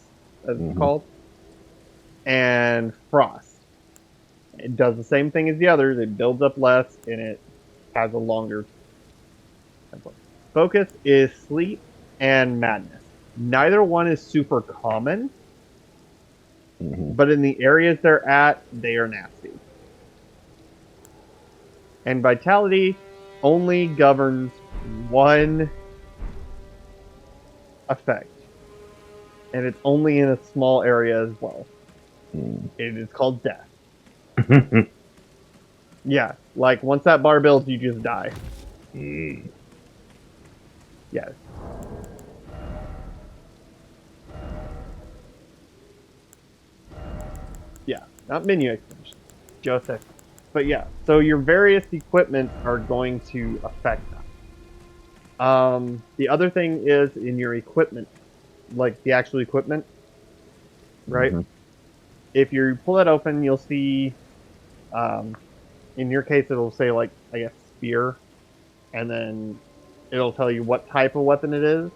as it's called, and frost. It does the same thing as the others. It builds up less and it has a longer template. Focus is sleep and madness. Neither one is super common, but in the areas they're at, they are nasty. And vitality only governs one effect, and it's only in a small area as well. It is called death. Yeah, like once that bar builds, you just die. Yes. Yeah, not menu extension, just extension. But yeah, so your various equipment are going to affect that. The other thing is in your equipment, like the actual equipment, right? If you pull that open, you'll see, in your case, it'll say like, I guess, spear, and then it'll tell you what type of weapon it is,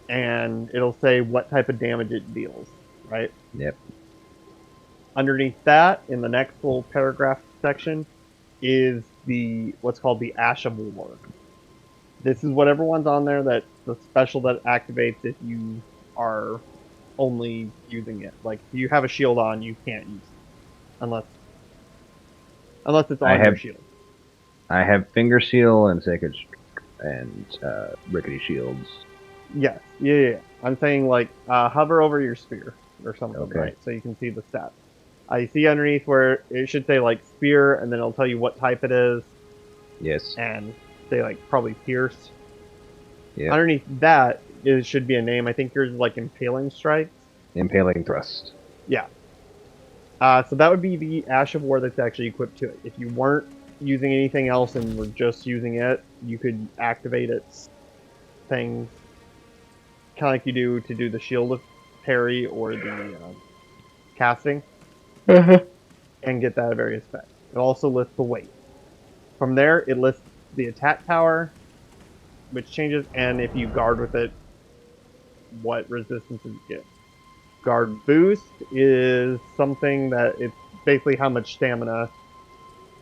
and it'll say what type of damage it deals, right? Yep. Underneath that, in the next little paragraph section, is the what's called the Ash of War. This is what everyone's on there, that the special that activates if you are only using it. Like, if you have a shield on, you can't use it. Unless it's on your shield. I have Finger Seal and Sacred and Rickety Shields. Yes. Yeah. I'm saying, like, hover over your spear or something, right? So you can see the stats. I see underneath where it should say, like, spear, and then it'll tell you what type it is. Yes. And say, like, probably pierce. Yeah. Underneath that, it should be a name. I think yours is, like, Impaling Strike. Impaling Thrust. Yeah. So that would be the Ash of War that's actually equipped to it. If you weren't using anything else and were just using it, you could activate its things, kind of like you do to do the Shield of Parry or the casting, and get that various effects. It also lists the weight. From there, it lists the attack power, which changes, and if you guard with it, what resistances you get. Guard boost is something that it's basically how much stamina,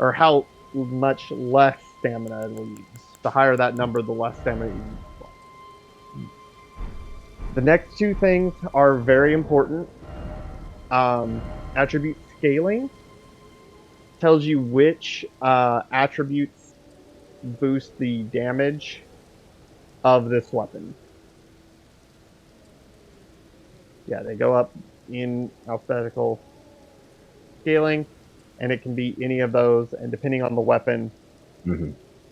or how much less stamina it will use. The higher that number, the less stamina you use. The next two things are very important. Attribute scaling tells you which attributes boost the damage of this weapon. Yeah, they go up in alphabetical scaling, and it can be any of those, and depending on the weapon,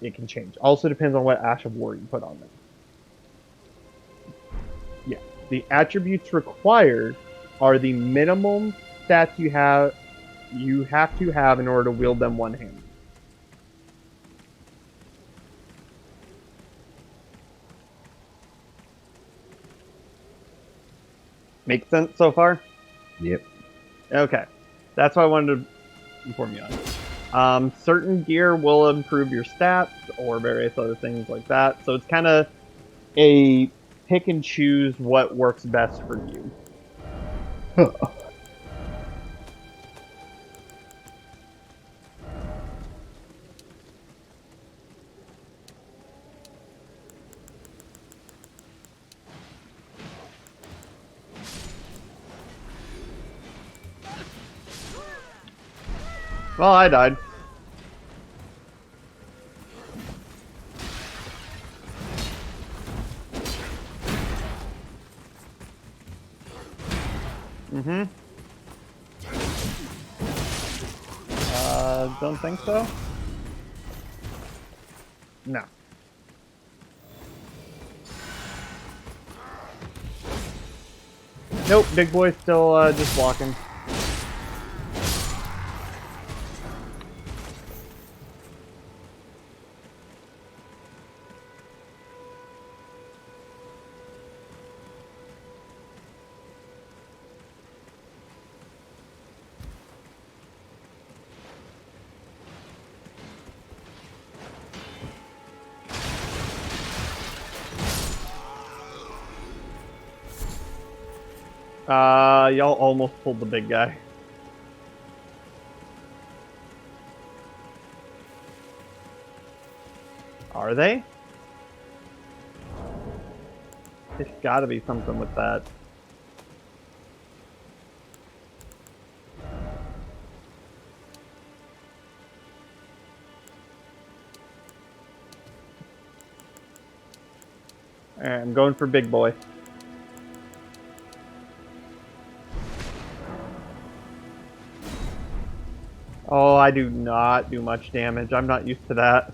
it can change. Also depends on what Ash of War you put on them. Yeah, the attributes required are the minimum stats you have to have in order to wield them one-handed. Make sense so far? Yep. Okay. That's what I wanted to inform you on. Certain gear will improve your stats or various other things like that. So it's kind of a pick and choose what works best for you. Well, I died. Don't think so. No. Nope, big boy's still just walking. Y'all almost pulled the big guy. Are they? There's gotta be something with that. Alright, I'm going for big boy. Oh, I do not do much damage. I'm not used to that.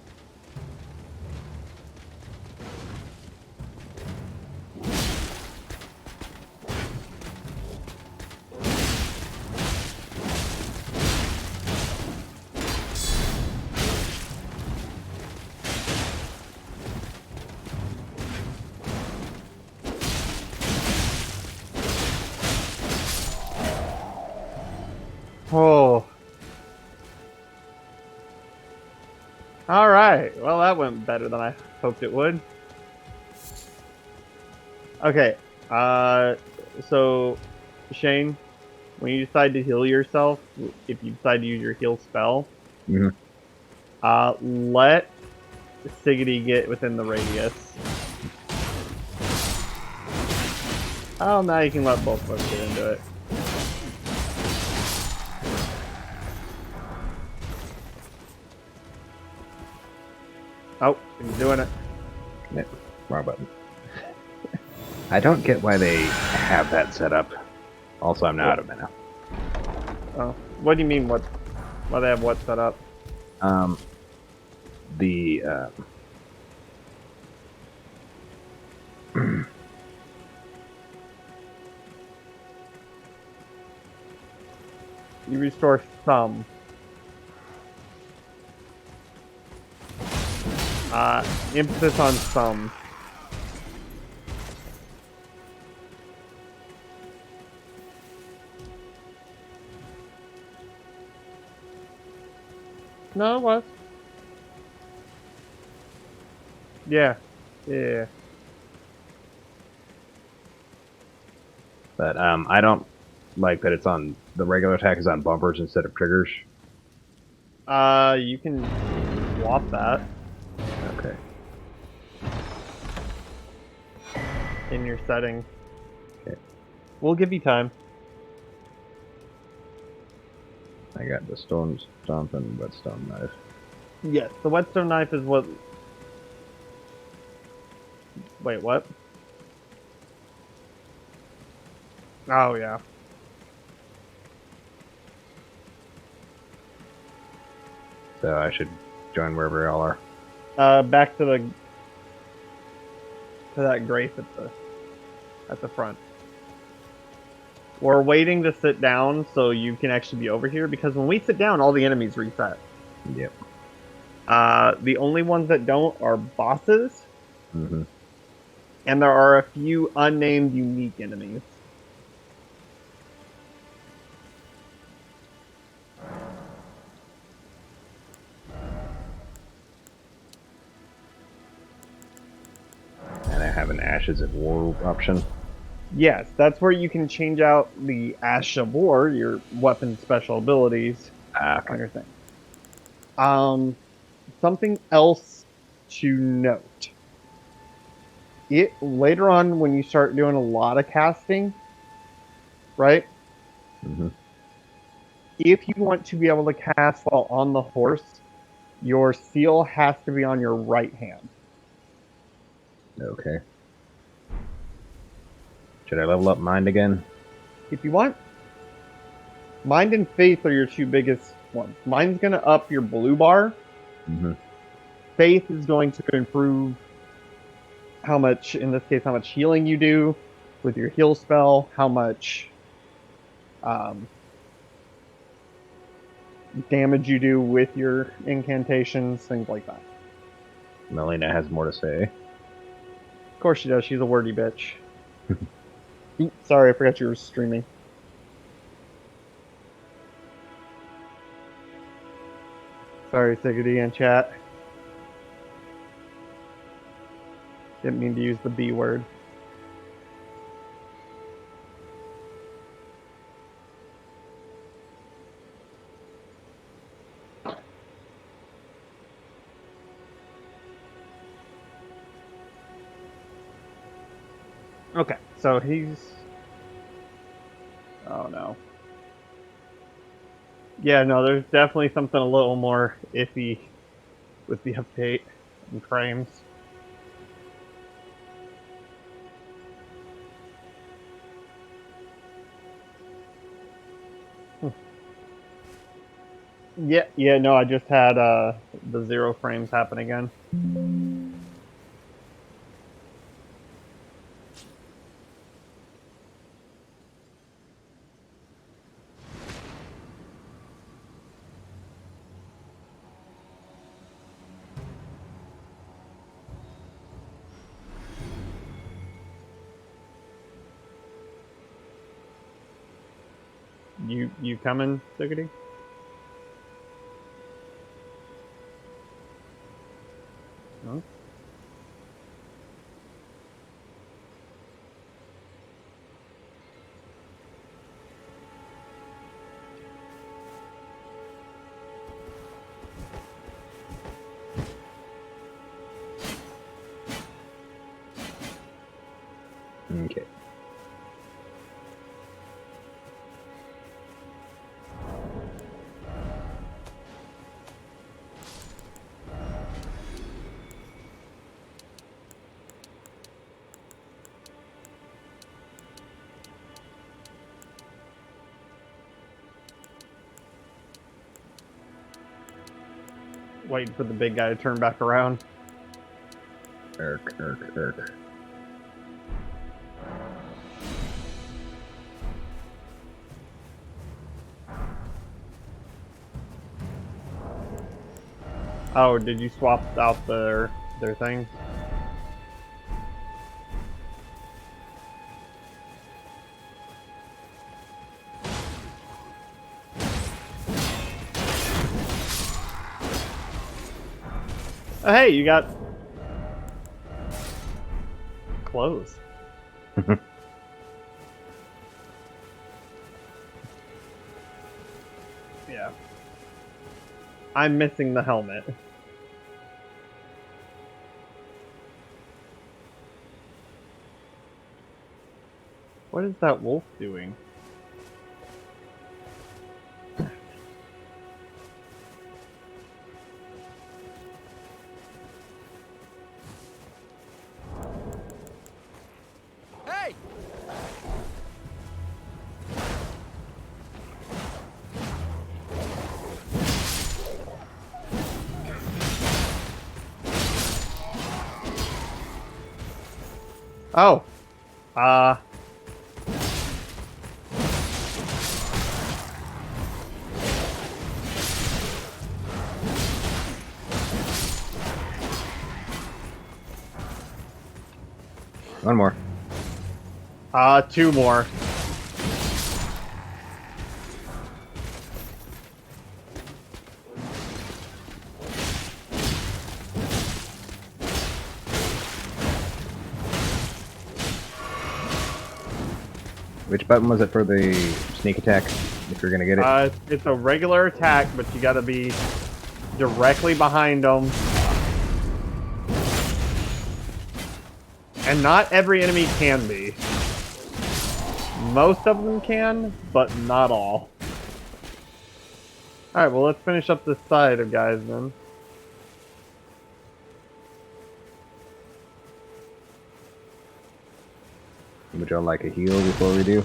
Oh. Alright, well that went better than I hoped it would. Okay, so Shane, when you decide to heal yourself, if you decide to use your heal spell, let Siggity get within the radius. Oh, now you can let both of us get into it. Oh, he's doing it. Yep, wrong button. I don't get why they have that set up. Also, I'm not out of mana. Oh, what do you mean? Why they have what set up? The You restore some. Emphasis on some. No, it was. Yeah. Yeah. but I don't like that it's on the regular attack is on bumpers instead of triggers. You can swap that Okay. in your settings. Okay. We'll give you time. I got the stone stomp and whetstone knife. Yes, the whetstone knife is what... Wait, what? Oh, yeah. So I should join wherever y'all are. Back to that grace at the front. We're waiting to sit down so you can actually be over here, because when we sit down, all the enemies reset. Yep. The only ones that don't are bosses, Mm-hmm. and there are a few unnamed unique enemies. And I have an Ashes of War option. Yes, that's where you can change out the Ash of War, your weapon special abilities, on Okay. your thing. Something else to note. Later on, when you start doing a lot of casting, right? Mm-hmm. If you want to be able to cast while on the horse, your seal has to be on your right hand. Okay. Should I level up Mind again? If you want. Mind and Faith are your two biggest ones. Mind's going to up your blue bar. Mm-hmm. Faith is going to improve how much, in this case, how much healing you do with your heal spell, how much damage you do with your incantations, things like that. Melina has more to say. Of course she does. She's a wordy bitch. Oops, sorry, I forgot you were streaming. Sorry, Siggity in chat. Didn't mean to use the B word. Okay, so he's... Oh no. Yeah, no, there's definitely something a little more iffy with the update and frames. Yeah, no, I just had the 0 frames happen again. You coming, Siggity? Huh? Okay. Waiting for the big guy to turn back around. Irk. Oh, did you swap out their things? Oh, hey, you got clothes. Yeah. I'm missing the helmet. What is that wolf doing? Hey! Oh. One more. 2 more. Which button was it for the sneak attack? If you're gonna get it. It's a regular attack, but you gotta be directly behind them. And not every enemy can be. Most of them can, but not all. Alright, well let's finish up this side of guys then. Would y'all like a heal before we do?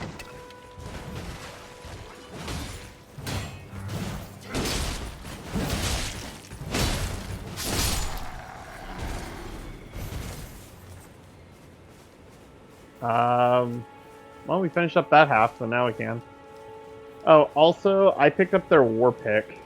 Well, we finished up that half, so now we can. Oh, also, I picked up their war pick.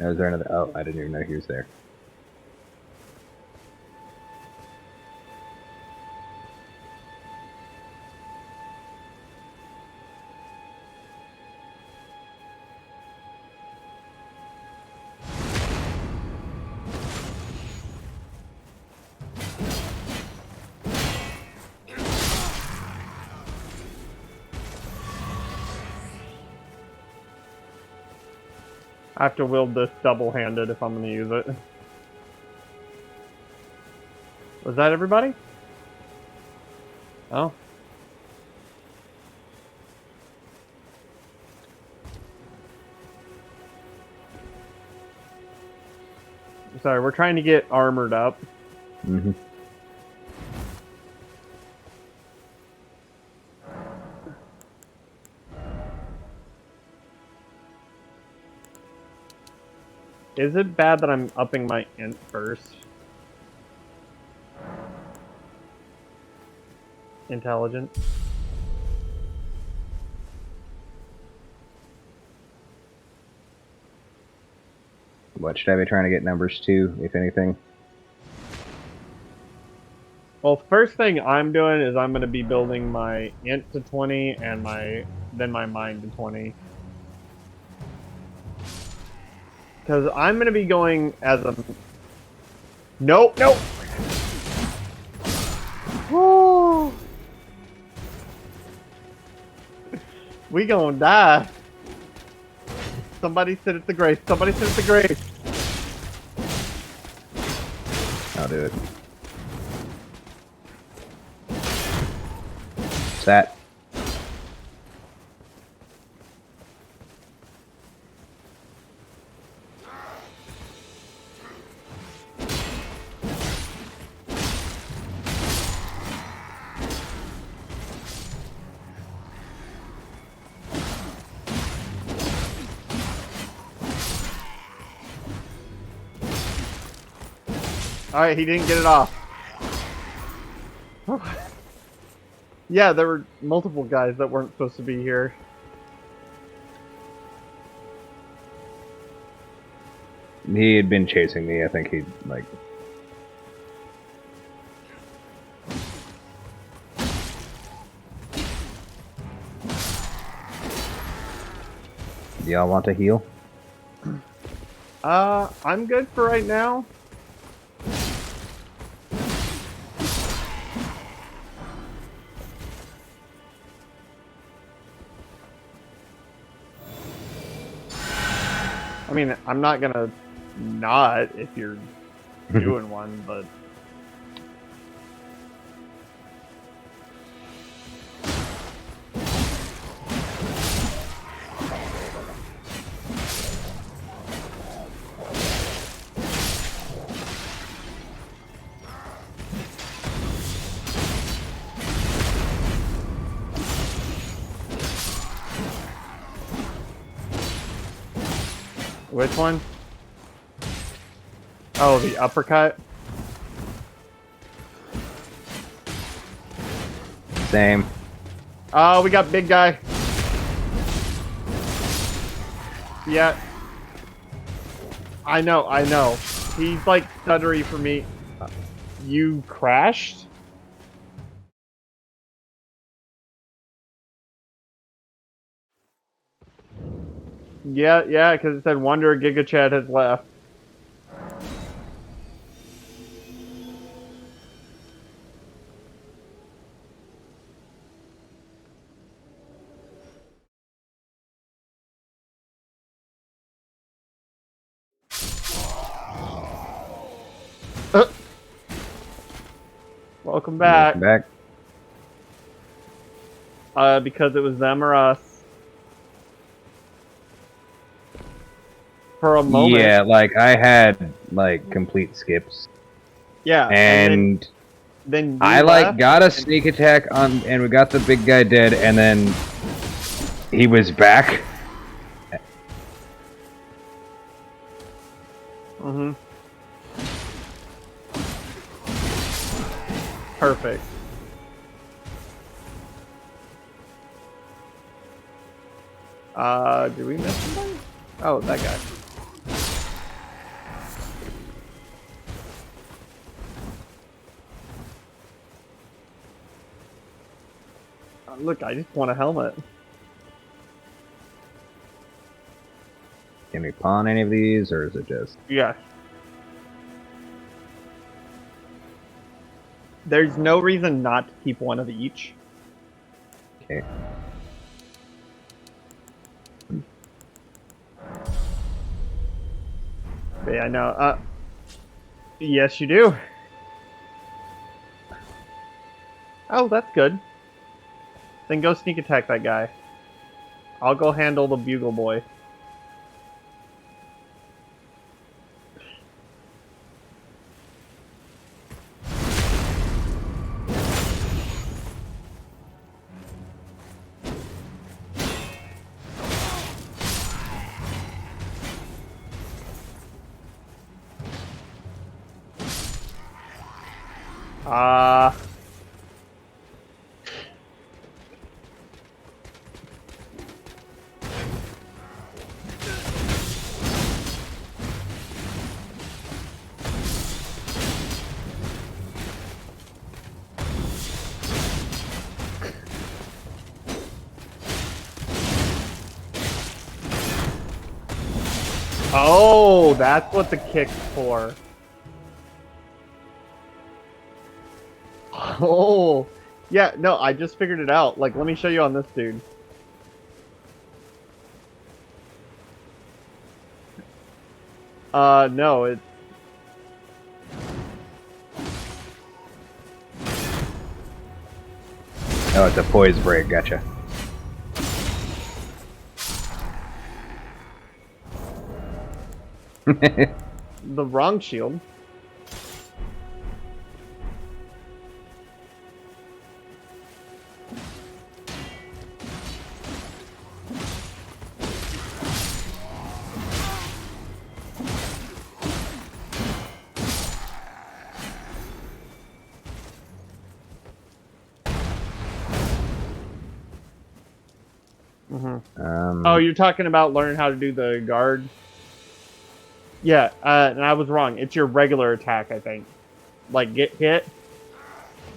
Is there another? Oh, I didn't even know he was there. I have to wield this double-handed if I'm going to use it. Was that everybody? Oh. Sorry, we're trying to get armored up. Mm-hmm. Is it bad that I'm upping my int first? Intelligent. What should I be trying to get numbers to, if anything? Well, first thing I'm doing is I'm going to be building my int to 20 and then my mind to 20. Because I'm going to be going as a... Nope, nope! Woo! We gonna die. Somebody sit at the grace. Somebody sit at the grace. I'll do it. Sat. Alright, he didn't get it off. Yeah, there were multiple guys that weren't supposed to be here. He had been chasing me. I think he, like... Do y'all want to heal? I'm good for right now. I mean, I'm not gonna not if you're doing one, but... Which one? Oh, the uppercut? Same. Oh, we got big guy. Yeah. I know. He's like stuttery for me. You crashed? Yeah, because it said Wonder Giga Chad has left. Welcome back. Welcome back. Because it was them or us. For a moment. Yeah, like, I had, like, complete skips. Yeah. And then I, like, got a sneak attack on, and we got the big guy dead, and then he was back. Mm-hmm. Perfect. Did we miss somebody? Oh, that guy. Look, I just want a helmet. Can we pawn any of these, or is it just... Yes. There's no reason not to keep one of each. Okay. But yeah, no, yes you do. Oh, that's good. Then go sneak attack that guy. I'll go handle the bugle boy. Oh, that's what the kick's for. Oh, yeah, no, I just figured it out. Like, let me show you on this dude. No, it's... Oh, it's a poise break, gotcha. the wrong shield. Oh, you're talking about learning how to do the guard? Yeah, and I was wrong. It's your regular attack, I think. Like, get hit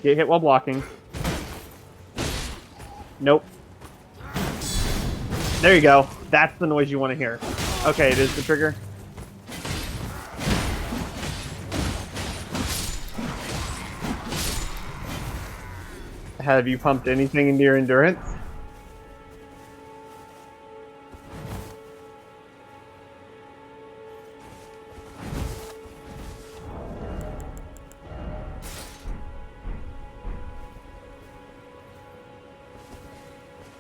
while blocking. Nope. There you go. That's the noise you want to hear. Okay, it is the trigger. Have you pumped anything into your endurance?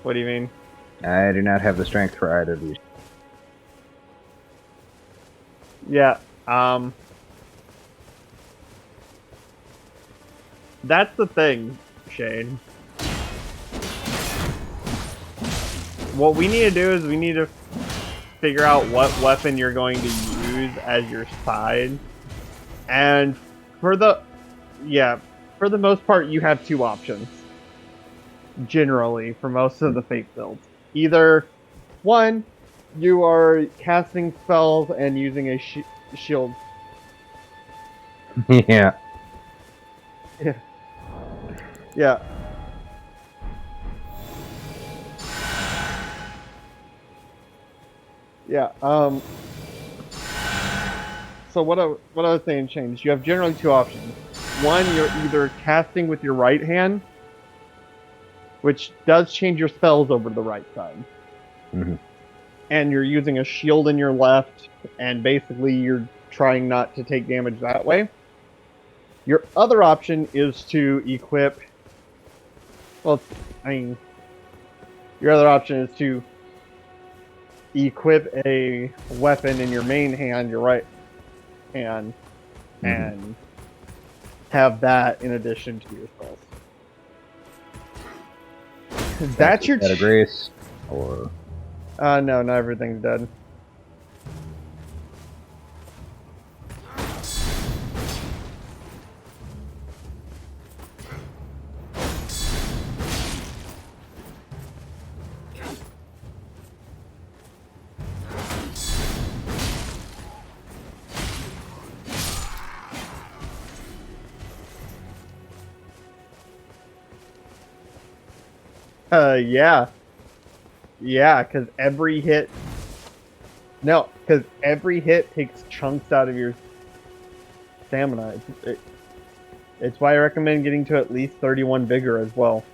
What do you mean? I do not have the strength for either of these. Yeah, that's the thing, Shane. What we need to do is we need to figure out what weapon you're going to use as your side. And for the most part, you have two options. Generally, for most of the fake builds. Either, one, you are casting spells and using a shield. Yeah. Yeah. Yeah. Yeah, so what I was saying, Shane, you have generally two options. One, you're either casting with your right hand, which does change your spells over to the right side. Mm-hmm. And you're using a shield in your left, and basically you're trying not to take damage that way. Your other option is to equip... Well, I mean... Your other option is to equip a weapon in your main hand, your right hand, and have that in addition to your spells. That's your... Out of grace, or... no, not everything's dead. Yeah. Yeah, because every hit... No, because every hit takes chunks out of your stamina. It's why I recommend getting to at least 31 vigor as well.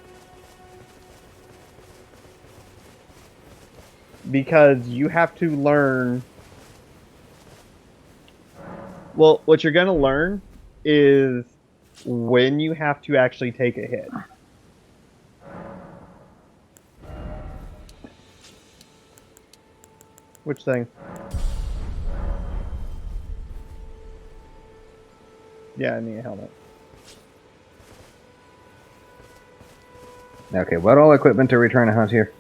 Because you have to learn... Well, what you're going to learn is when you have to actually take a hit. Which thing? Yeah, I need a helmet. Okay, what all equipment are we trying to hunt here?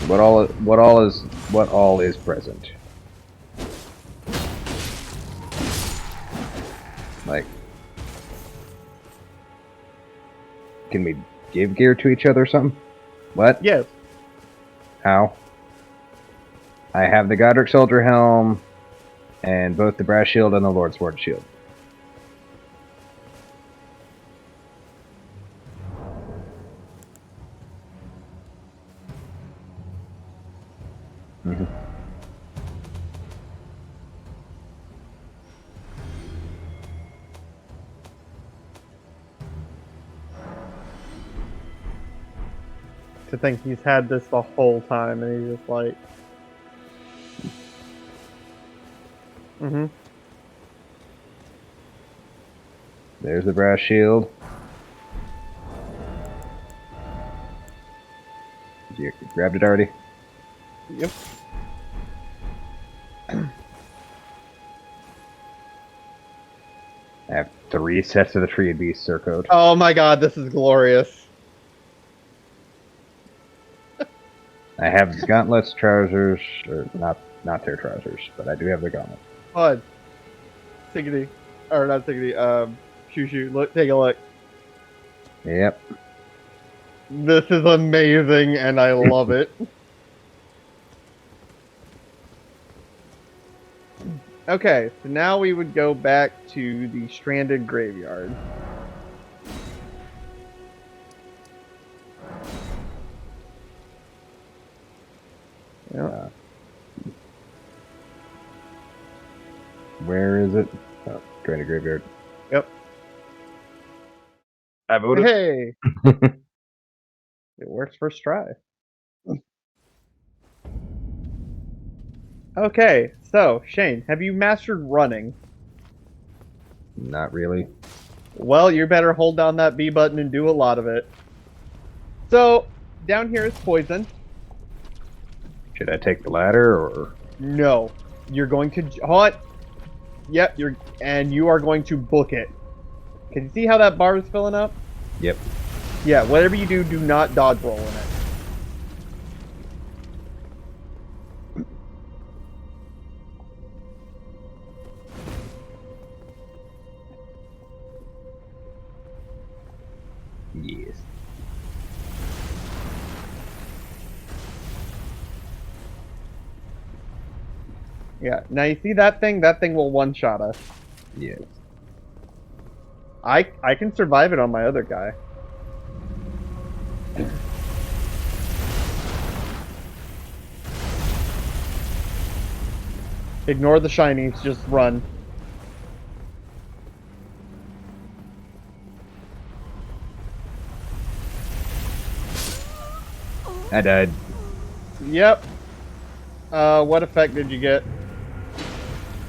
What all is present? Like, can we give gear to each other or something? What? Yes. How? I have the Godric Soldier Helm, and both the Brass Shield and the Lord Sword Shield. Mm-hmm. To think he's had this the whole time, and he's just like... Mm-hmm. There's the Brass Shield. You grabbed it already? Yep. I have 3 sets of the Tree of Beasts Surcoat. Oh my god, this is glorious. I have the gauntlets, trousers, or not their trousers, but I do have the gauntlet. Bud. Siggity. Or not Siggity, ShuShu. Look, take a look. Yep. This is amazing, and I love it. Okay, so now we would go back to the stranded graveyard. Yep. Where is it? Oh, Stranded Graveyard. Yep. I voted. Hey! It works first try. Okay, so, Shane, have you mastered running? Not really. Well, you better hold down that B button and do a lot of it. So, down here is poison. Should I take the ladder or? No. You're going to... Hold on. Yep, you are going to book it. Can you see how that bar is filling up? Yep. Yeah, whatever you do, do not dodge roll in it. Yes. Yeah, now you see that thing? That thing will one-shot us. Yes. I can survive it on my other guy. Ignore the shinies, just run. I died. Yep. What effect did you get?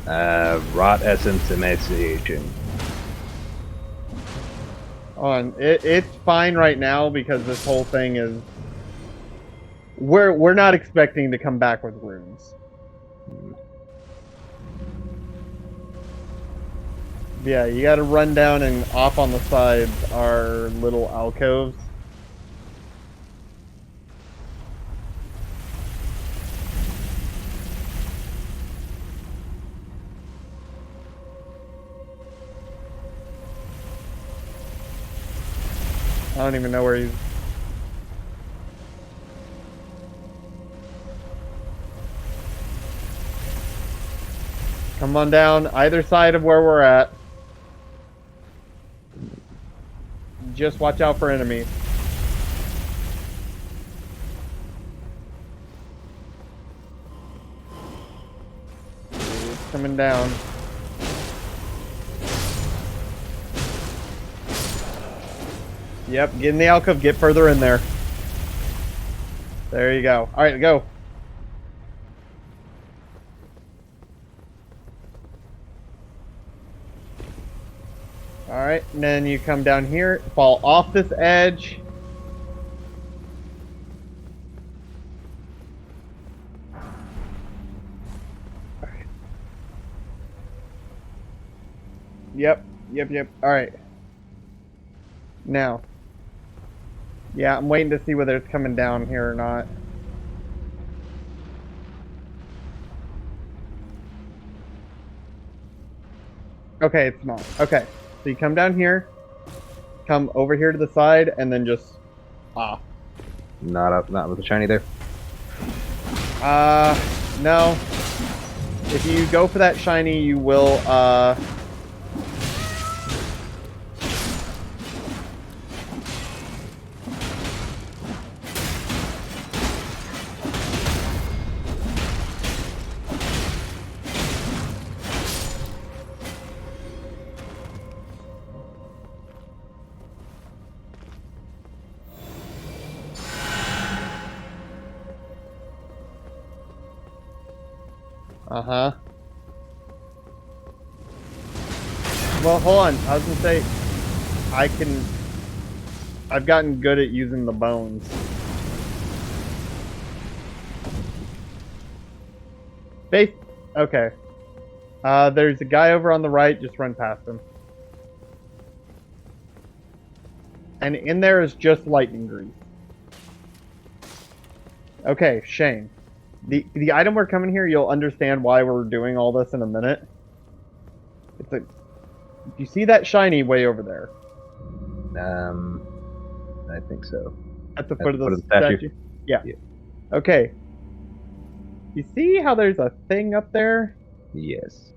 Rot Essence Emaciation. It's fine right now because this whole thing is... We're not expecting to come back with runes. Yeah, you gotta run down and off on the sides are little alcoves. I don't even know where he's... Come on down, either side of where we're at. Just watch out for enemies. It's coming down. Yep, get in the alcove, get further in there. There you go. Alright, go. Alright, and then you come down here, fall off this edge. Yep. Alright. Now. Yeah, I'm waiting to see whether it's coming down here or not. Okay, it's not. Okay. So you come down here, come over here to the side, and then just off. Not with the shiny there. No. If you go for that shiny, you will, Uh-huh. Well, hold on. I was gonna say, I've gotten good at using the bones. Okay. There's a guy over on the right, just run past him. And in there is just lightning grease. Okay, Shane. The item we're coming here, you'll understand why we're doing all this in a minute. You see that shiny way over there? I think so. At the foot of the statue? Yeah. Okay. You see how there's a thing up there? Yes.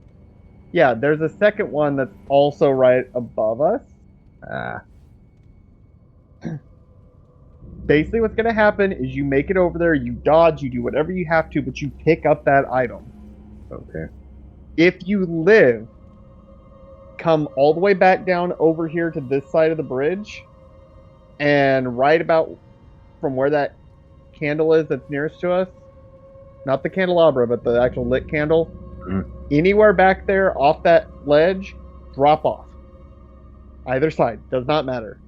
Yeah, there's a second one that's also right above us. Basically what's going to happen is you make it over there, you dodge, you do whatever you have to, but you pick up that item. Okay. If you live, come all the way back down over here to this side of the bridge, and right about from where that candle is that's nearest to us, not the candelabra, but the actual lit candle, anywhere back there off that ledge, drop off. Either side, does not matter.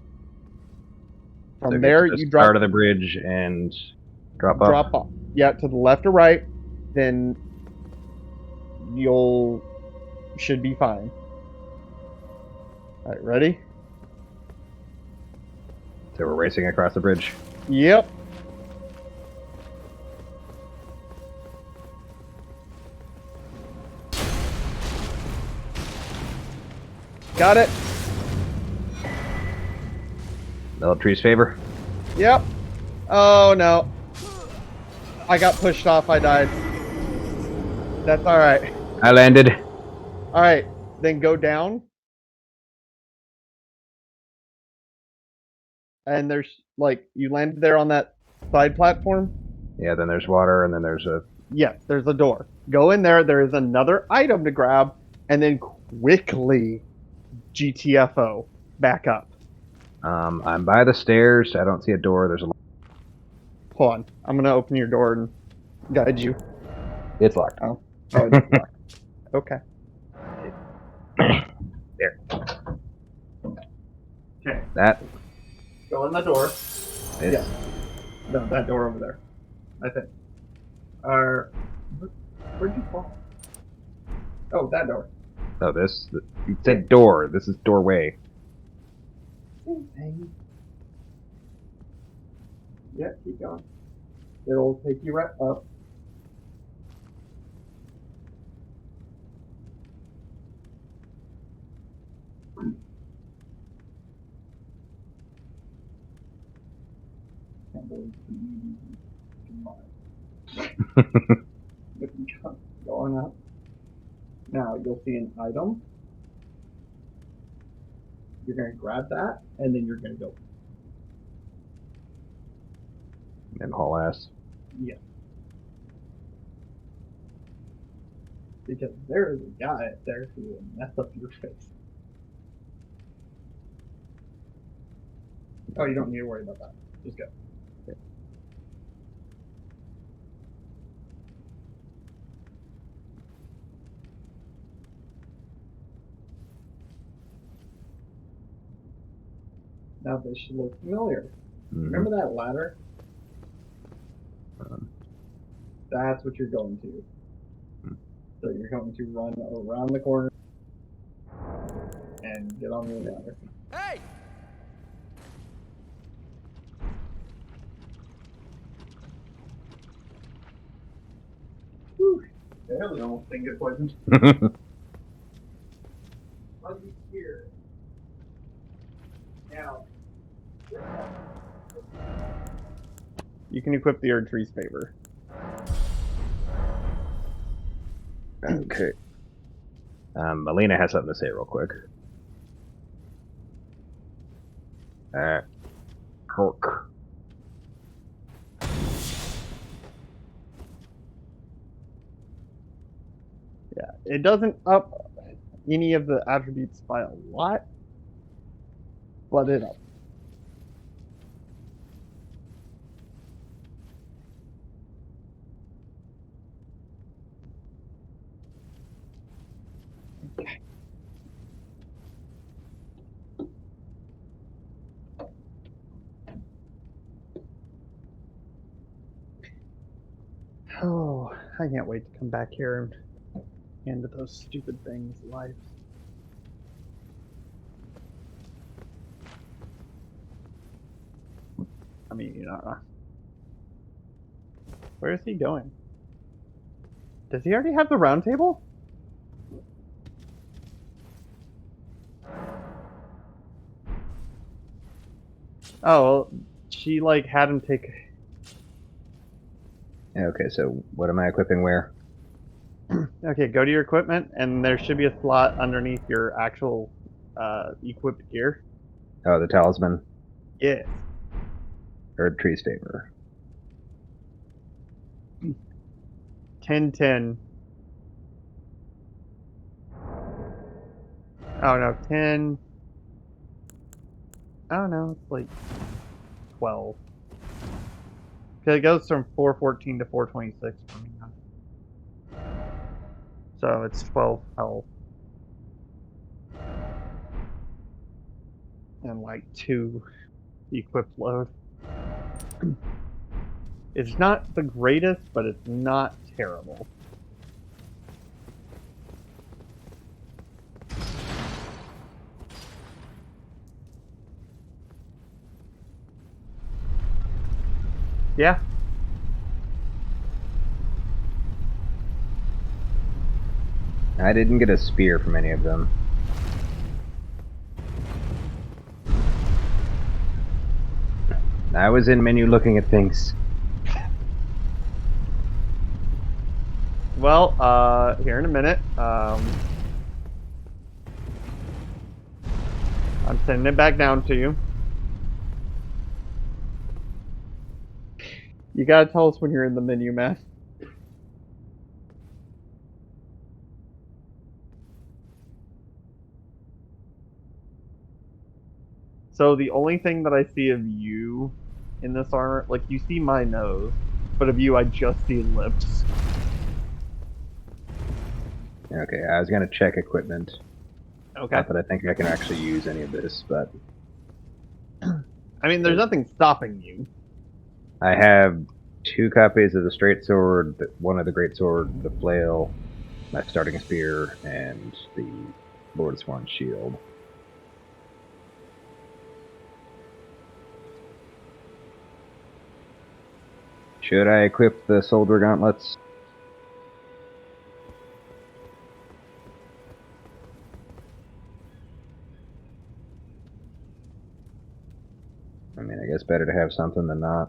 From so there, you drop start of the bridge and drop off. Drop off. Yeah, to the left or right, then should be fine. All right, ready? So we're racing across the bridge. Yep. Got it. Military's favor. Yep. Oh no. I got pushed off. I died. That's all right. I landed. All right. Then go down. And there's you landed there on that side platform. Yeah. Then there's water, and then there's a. Yes, there's a door. Go in there. There is another item to grab, and then quickly GTFO back up. I'm by the stairs. I don't see a door. There's a. Hold on. I'm gonna open your door and guide you. It's locked. Oh, it's locked. Okay. There. Okay. That. Go in the door. Is, Yeah. No, that door over there. I think. Where'd you fall? Oh, that door. Oh, this. You said door. This is doorway. Same thing. Yeah, keep going. It'll take you right up. Can't believe going up. Now you'll see an item. You're going to grab that, and then you're going to go. And haul ass. Yeah. Because there is a guy up there who will mess up your face. Oh, you don't need to worry about that. Just go. Now this should look familiar. Remember that ladder? That's what you're going to. So you're going to run around the corner and get on the ladder. Hey! Whew. Barely almost didn't get poisoned. Let's be here. Now. You can equip the Erd Tree's favor. Okay. Melina has something to say real quick. Kirk. Yeah, it doesn't up any of the attributes by a lot, but it up. Oh, I can't wait to come back here and end those stupid things' lives. I mean, you know. Where is he going? Does he already have the round table? Oh, well, she like had him take. Okay, so what am I equipping where? Okay, go to your equipment, and there should be a slot underneath your actual equipped gear. Oh, the talisman. Yes. Erd Tree's favor. 10-10. Oh no, 10. Oh no, it's like 12. Because it goes from 414 to 426 for me now. So it's 12 health. And like 2 equipped load. It's not the greatest, but it's not terrible. Yeah. I didn't get a spear from any of them. I was in menu looking at things. Well, here in a minute. I'm sending it back down to you. You gotta tell us when you're in the menu, man. So the only thing that I see of you in this armor, like you see my nose, but of you I just see lips. Okay, I was gonna check equipment. Okay. Not that I think I can actually use any of this, but I mean, there's nothing stopping you. I have 2 copies of the straight sword, one of the great sword, the flail, my starting spear, and the Lord Sworn shield. Should I equip the soldier gauntlets? I mean, I guess better to have something than not.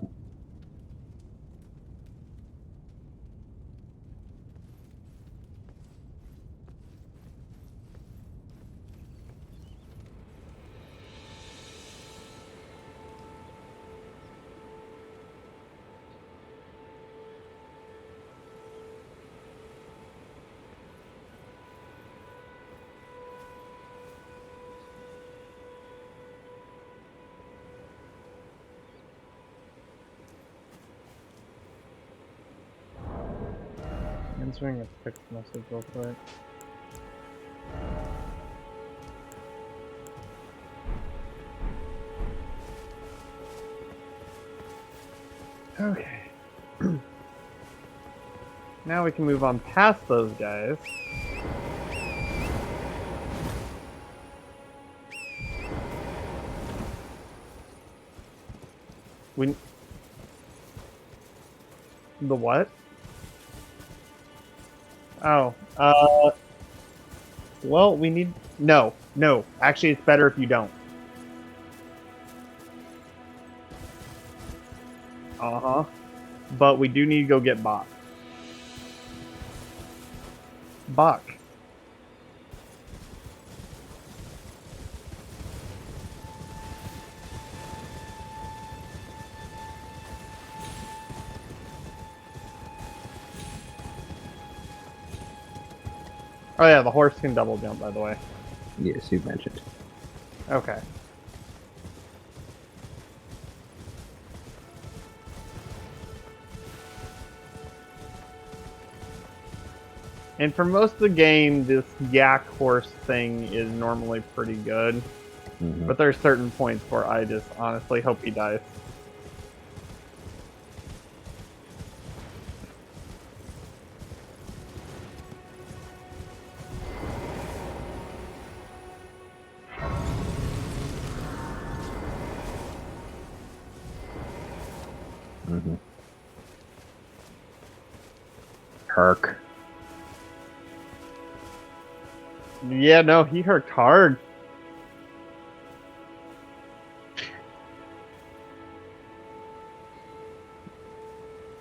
answering a text message real quick. Okay. Now we can move on past those guys. We... The what? Oh, well, we need... No. Actually, it's better if you don't. Uh-huh. But we do need to go get Bach. Bach. Oh yeah, the horse can double jump, by the way. Yes, you mentioned. Okay. And for most of the game, this yak horse thing is normally pretty good. Mm-hmm. But there's certain points where I just honestly hope he dies. Mm-hmm. Kirk. Yeah, no, he hurt hard.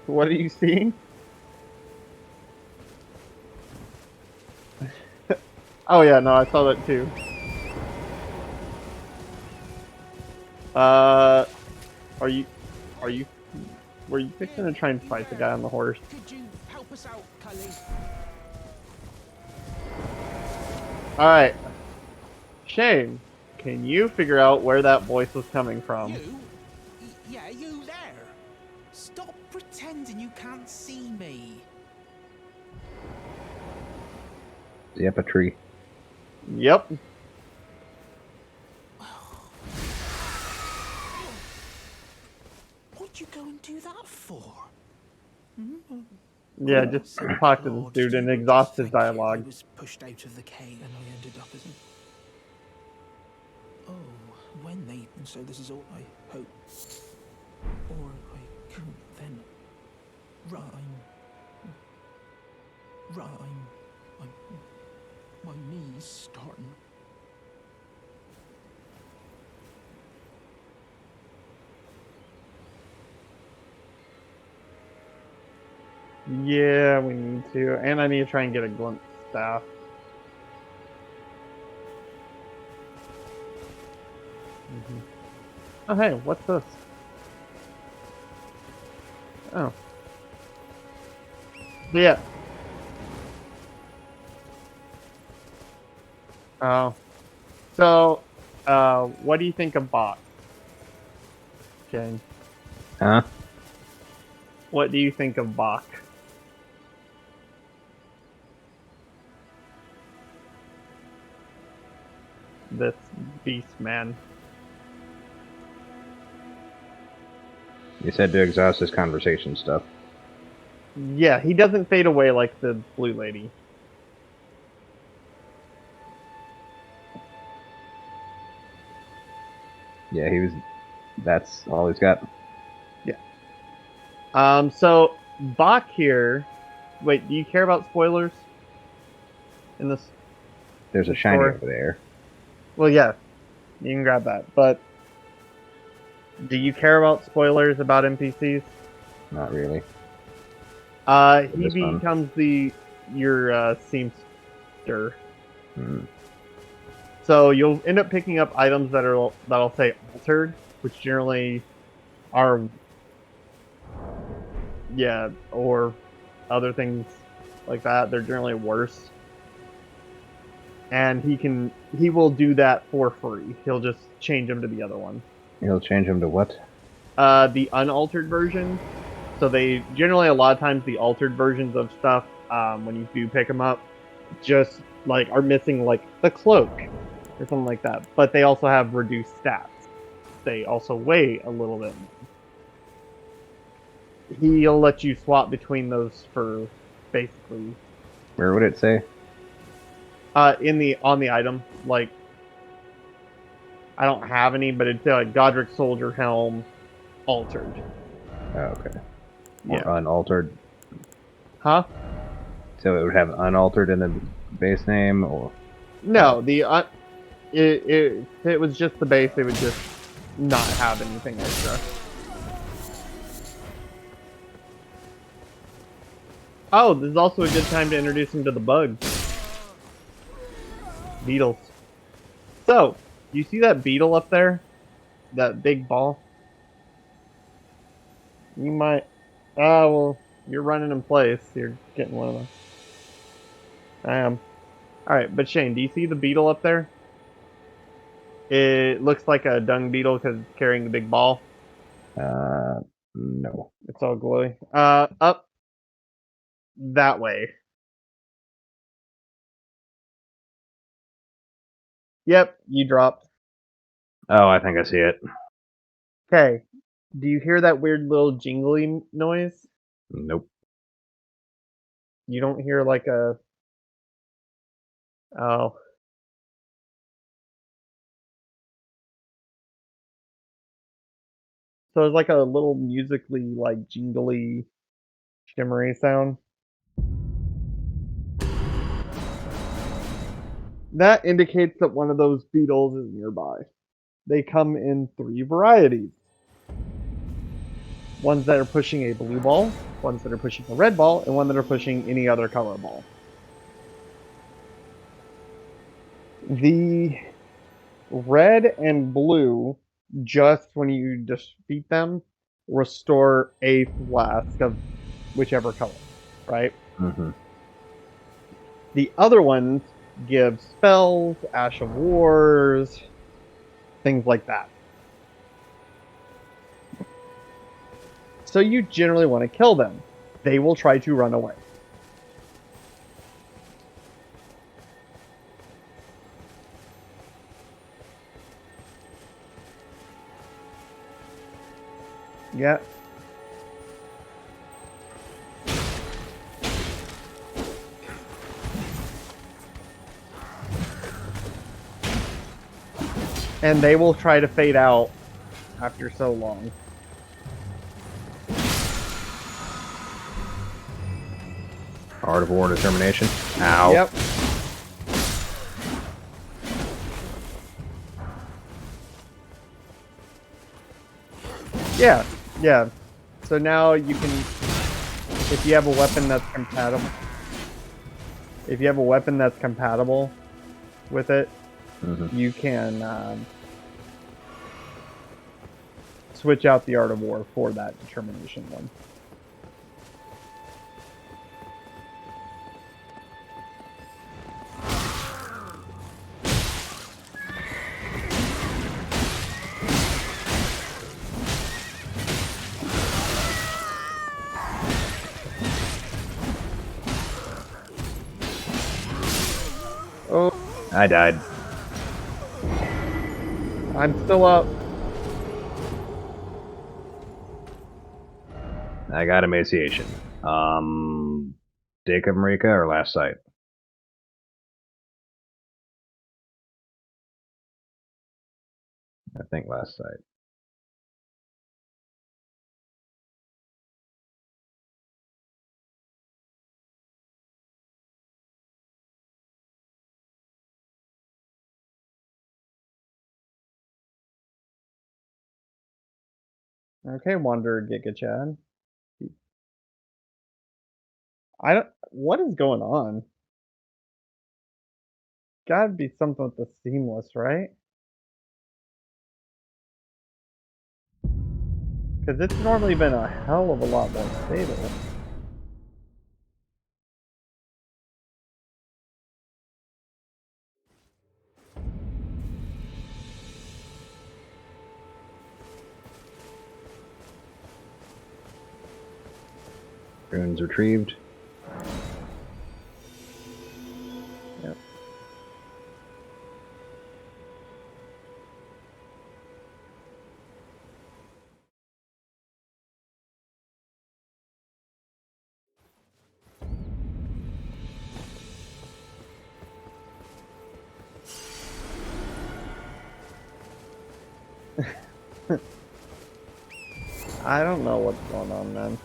What are you seeing? Oh yeah, no, I saw that too. Were you fixing to try and fight the guy on the horse? Could you help us out, Cully? Alright. Shane, can you figure out where that voice was coming from? You? Yeah, you there. Stop pretending you can't see me. Yep, a tree. Yep. What'd you go and do that for? Yeah, just talk to this dude and exhaust his I dialogue. was pushed out of the cave and I ended up as an... Oh, when they... So this is all I hope. Or I couldn't then... My knees starting. Yeah, we need to. And I need to try and get a glimpse staff. Oh, hey, what's this? Oh. Yeah. Oh. So, what do you think of Bach? Jane? Huh? What do you think of Bach? This beast man. You said to exhaust his conversation stuff. Yeah, he doesn't fade away like the blue lady. Yeah, he was. That's all he's got. Yeah. So Bach here. Wait, do you care about spoilers? In this? There's a shiny story? over there. Well, yeah, you can grab that. But do you care about spoilers about NPCs? Not really. He This one. becomes your seamster. Hmm. So you'll end up picking up items that'll say altered, which generally are, yeah, or other things like that. They're generally worse. And he will do that for free. He'll just change them to the other one. He'll change him to what? The unaltered version. So they generally, a lot of times, the altered versions of stuff when you do pick them up, just like are missing like the cloak or something like that. But they also have reduced stats. They also weigh a little bit more. He'll let you swap between those for basically Where would it say? on the item. Like I don't have any, but it's like Godric Soldier Helm altered. Oh, okay. Or Yeah. unaltered. Huh? So it would have unaltered in the base name, or No, if it was just the base, it would just not have anything extra. Oh, this is also a good time to introduce him to the bugs. Beetles. So, you see that beetle up there? That big ball? You might... Oh, well, you're running in place. You're getting one of them. I am. Alright, but Shane, do you see the beetle up there? It looks like a dung beetle because it's carrying the big ball. no. It's all glowy. Up that way. Yep, you dropped. Oh, I think I see it. Okay. Do you hear that weird little jingly noise? Nope. You don't hear like a... Oh. So it's like a little musically, like, jingly, shimmery sound. That indicates that one of those beetles is nearby. They come in 3 varieties. Ones that are pushing a blue ball, ones that are pushing a red ball, and one that are pushing any other color ball. The red and blue, just when you defeat them, restore a flask of whichever color, right? Mm-hmm. The other ones give spells, Ash of Wars, things like that. So you generally want to kill them. They will try to run away. Yeah. And they will try to fade out after so long. Art of War Determination. Ow. Yep. Yeah, yeah. So now you can, if you have a weapon that's compatible, with it, Mm-hmm. you can switch out the Art of War for that determination one. Oh, I died. I'm still up. I got emaciation. Jacob Marika or Last Sight? I think Last Sight. Okay, Wanderer Giga Chad. What is going on? Gotta be something with the seamless, right? Because it's normally been a hell of a lot more stable. Runes retrieved. I don't know what's going on, man.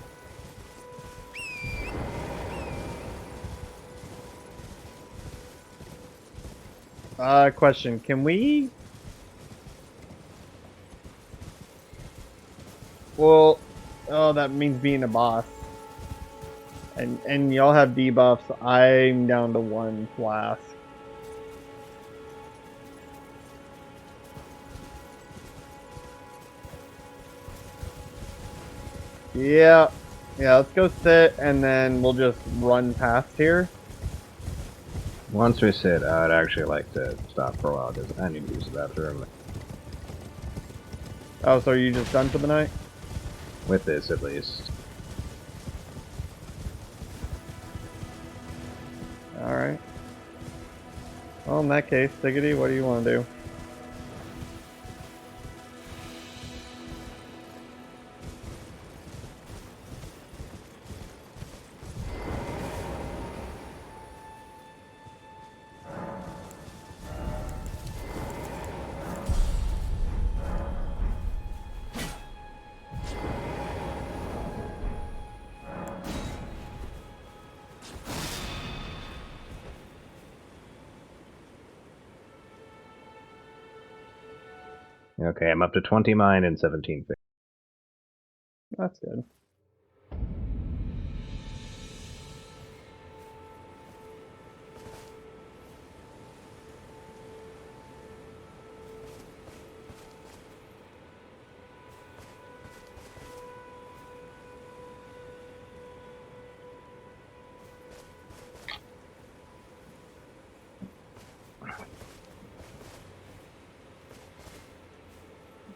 Question, can we... Well, oh, that means being a boss. And y'all have debuffs. I'm down to 1 flask. Yeah. Yeah, let's go sit and then we'll just run past here. Once we sit, I'd actually like to stop for a while because I need to use the bathroom. Oh, so are you just done for the night? With this, at least. Alright. Well, in that case, Diggity, what do you want to do? Okay, I'm up to 20 mine and 17 fish. That's good.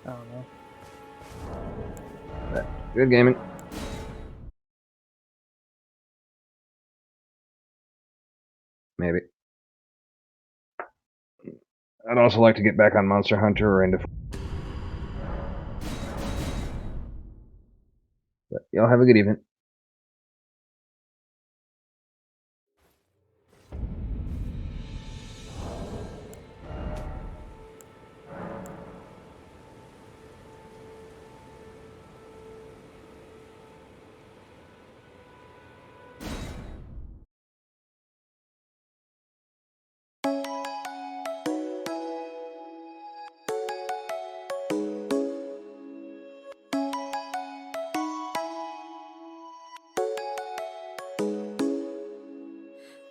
I don't know. Good gaming. Maybe. I'd also like to get back on Monster Hunter or into... But y'all have a good evening.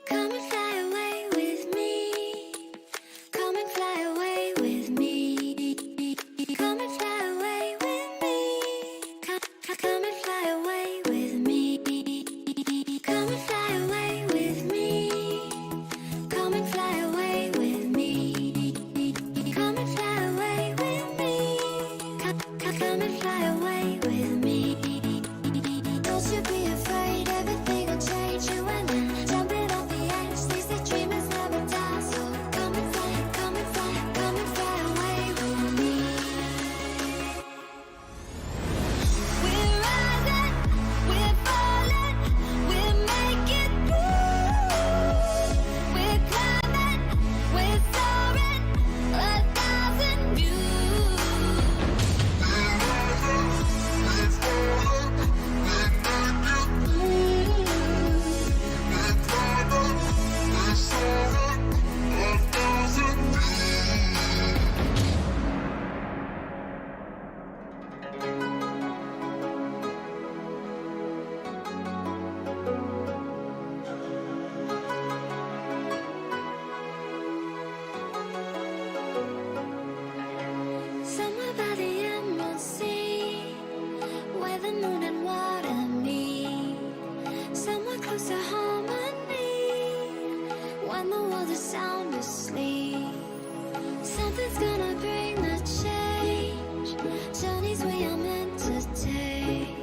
Come and fly away with me. Come and fly away with me. Come and fly away with me. Come and fly away with me. Come and fly away with me. Come and fly away with me. Come and fly away with me. Come and fly away with me. Don't you be afraid, everything will change. You and I jumping off the edge. They say dreamers never die. So come and fly, come and fly, come and fly away with me. We're rising, we're falling, we're making through. We're climbing, we're soaring, 1,000 views. Somewhere by the Emerald Sea, where the moon and water meet. Somewhere close to harmony, when the world is sound asleep. Something's gonna bring the change, journeys we are meant to take.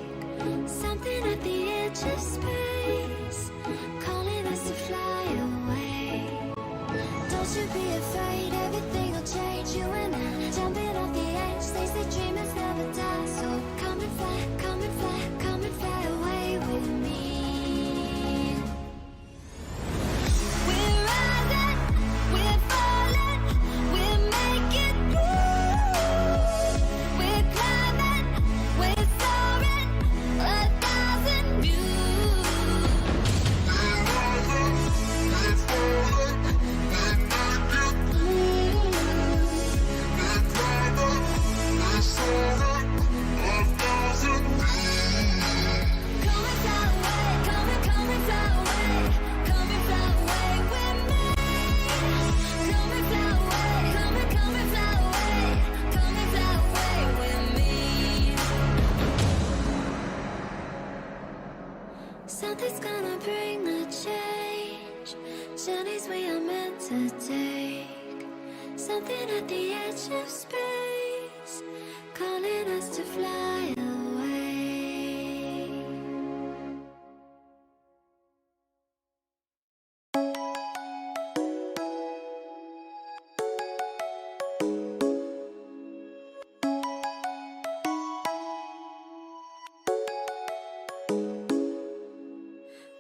Something at the edge of space, calling us to fly away. Don't you be afraid, everything will change. You and I jumping off the edge. They say dreamers never die. So come and fly, come and fly, come and fly away with me. We're rising, we're falling, we're making through. We're climbing, we're soaring. hesitate. Something at the edge of space, calling us to fly away.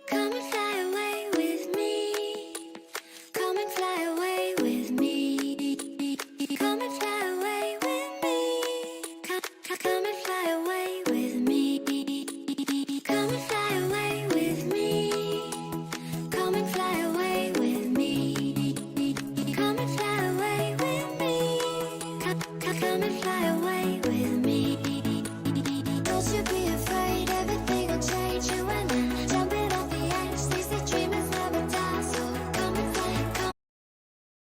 Come and fly away with me. Come and fly away with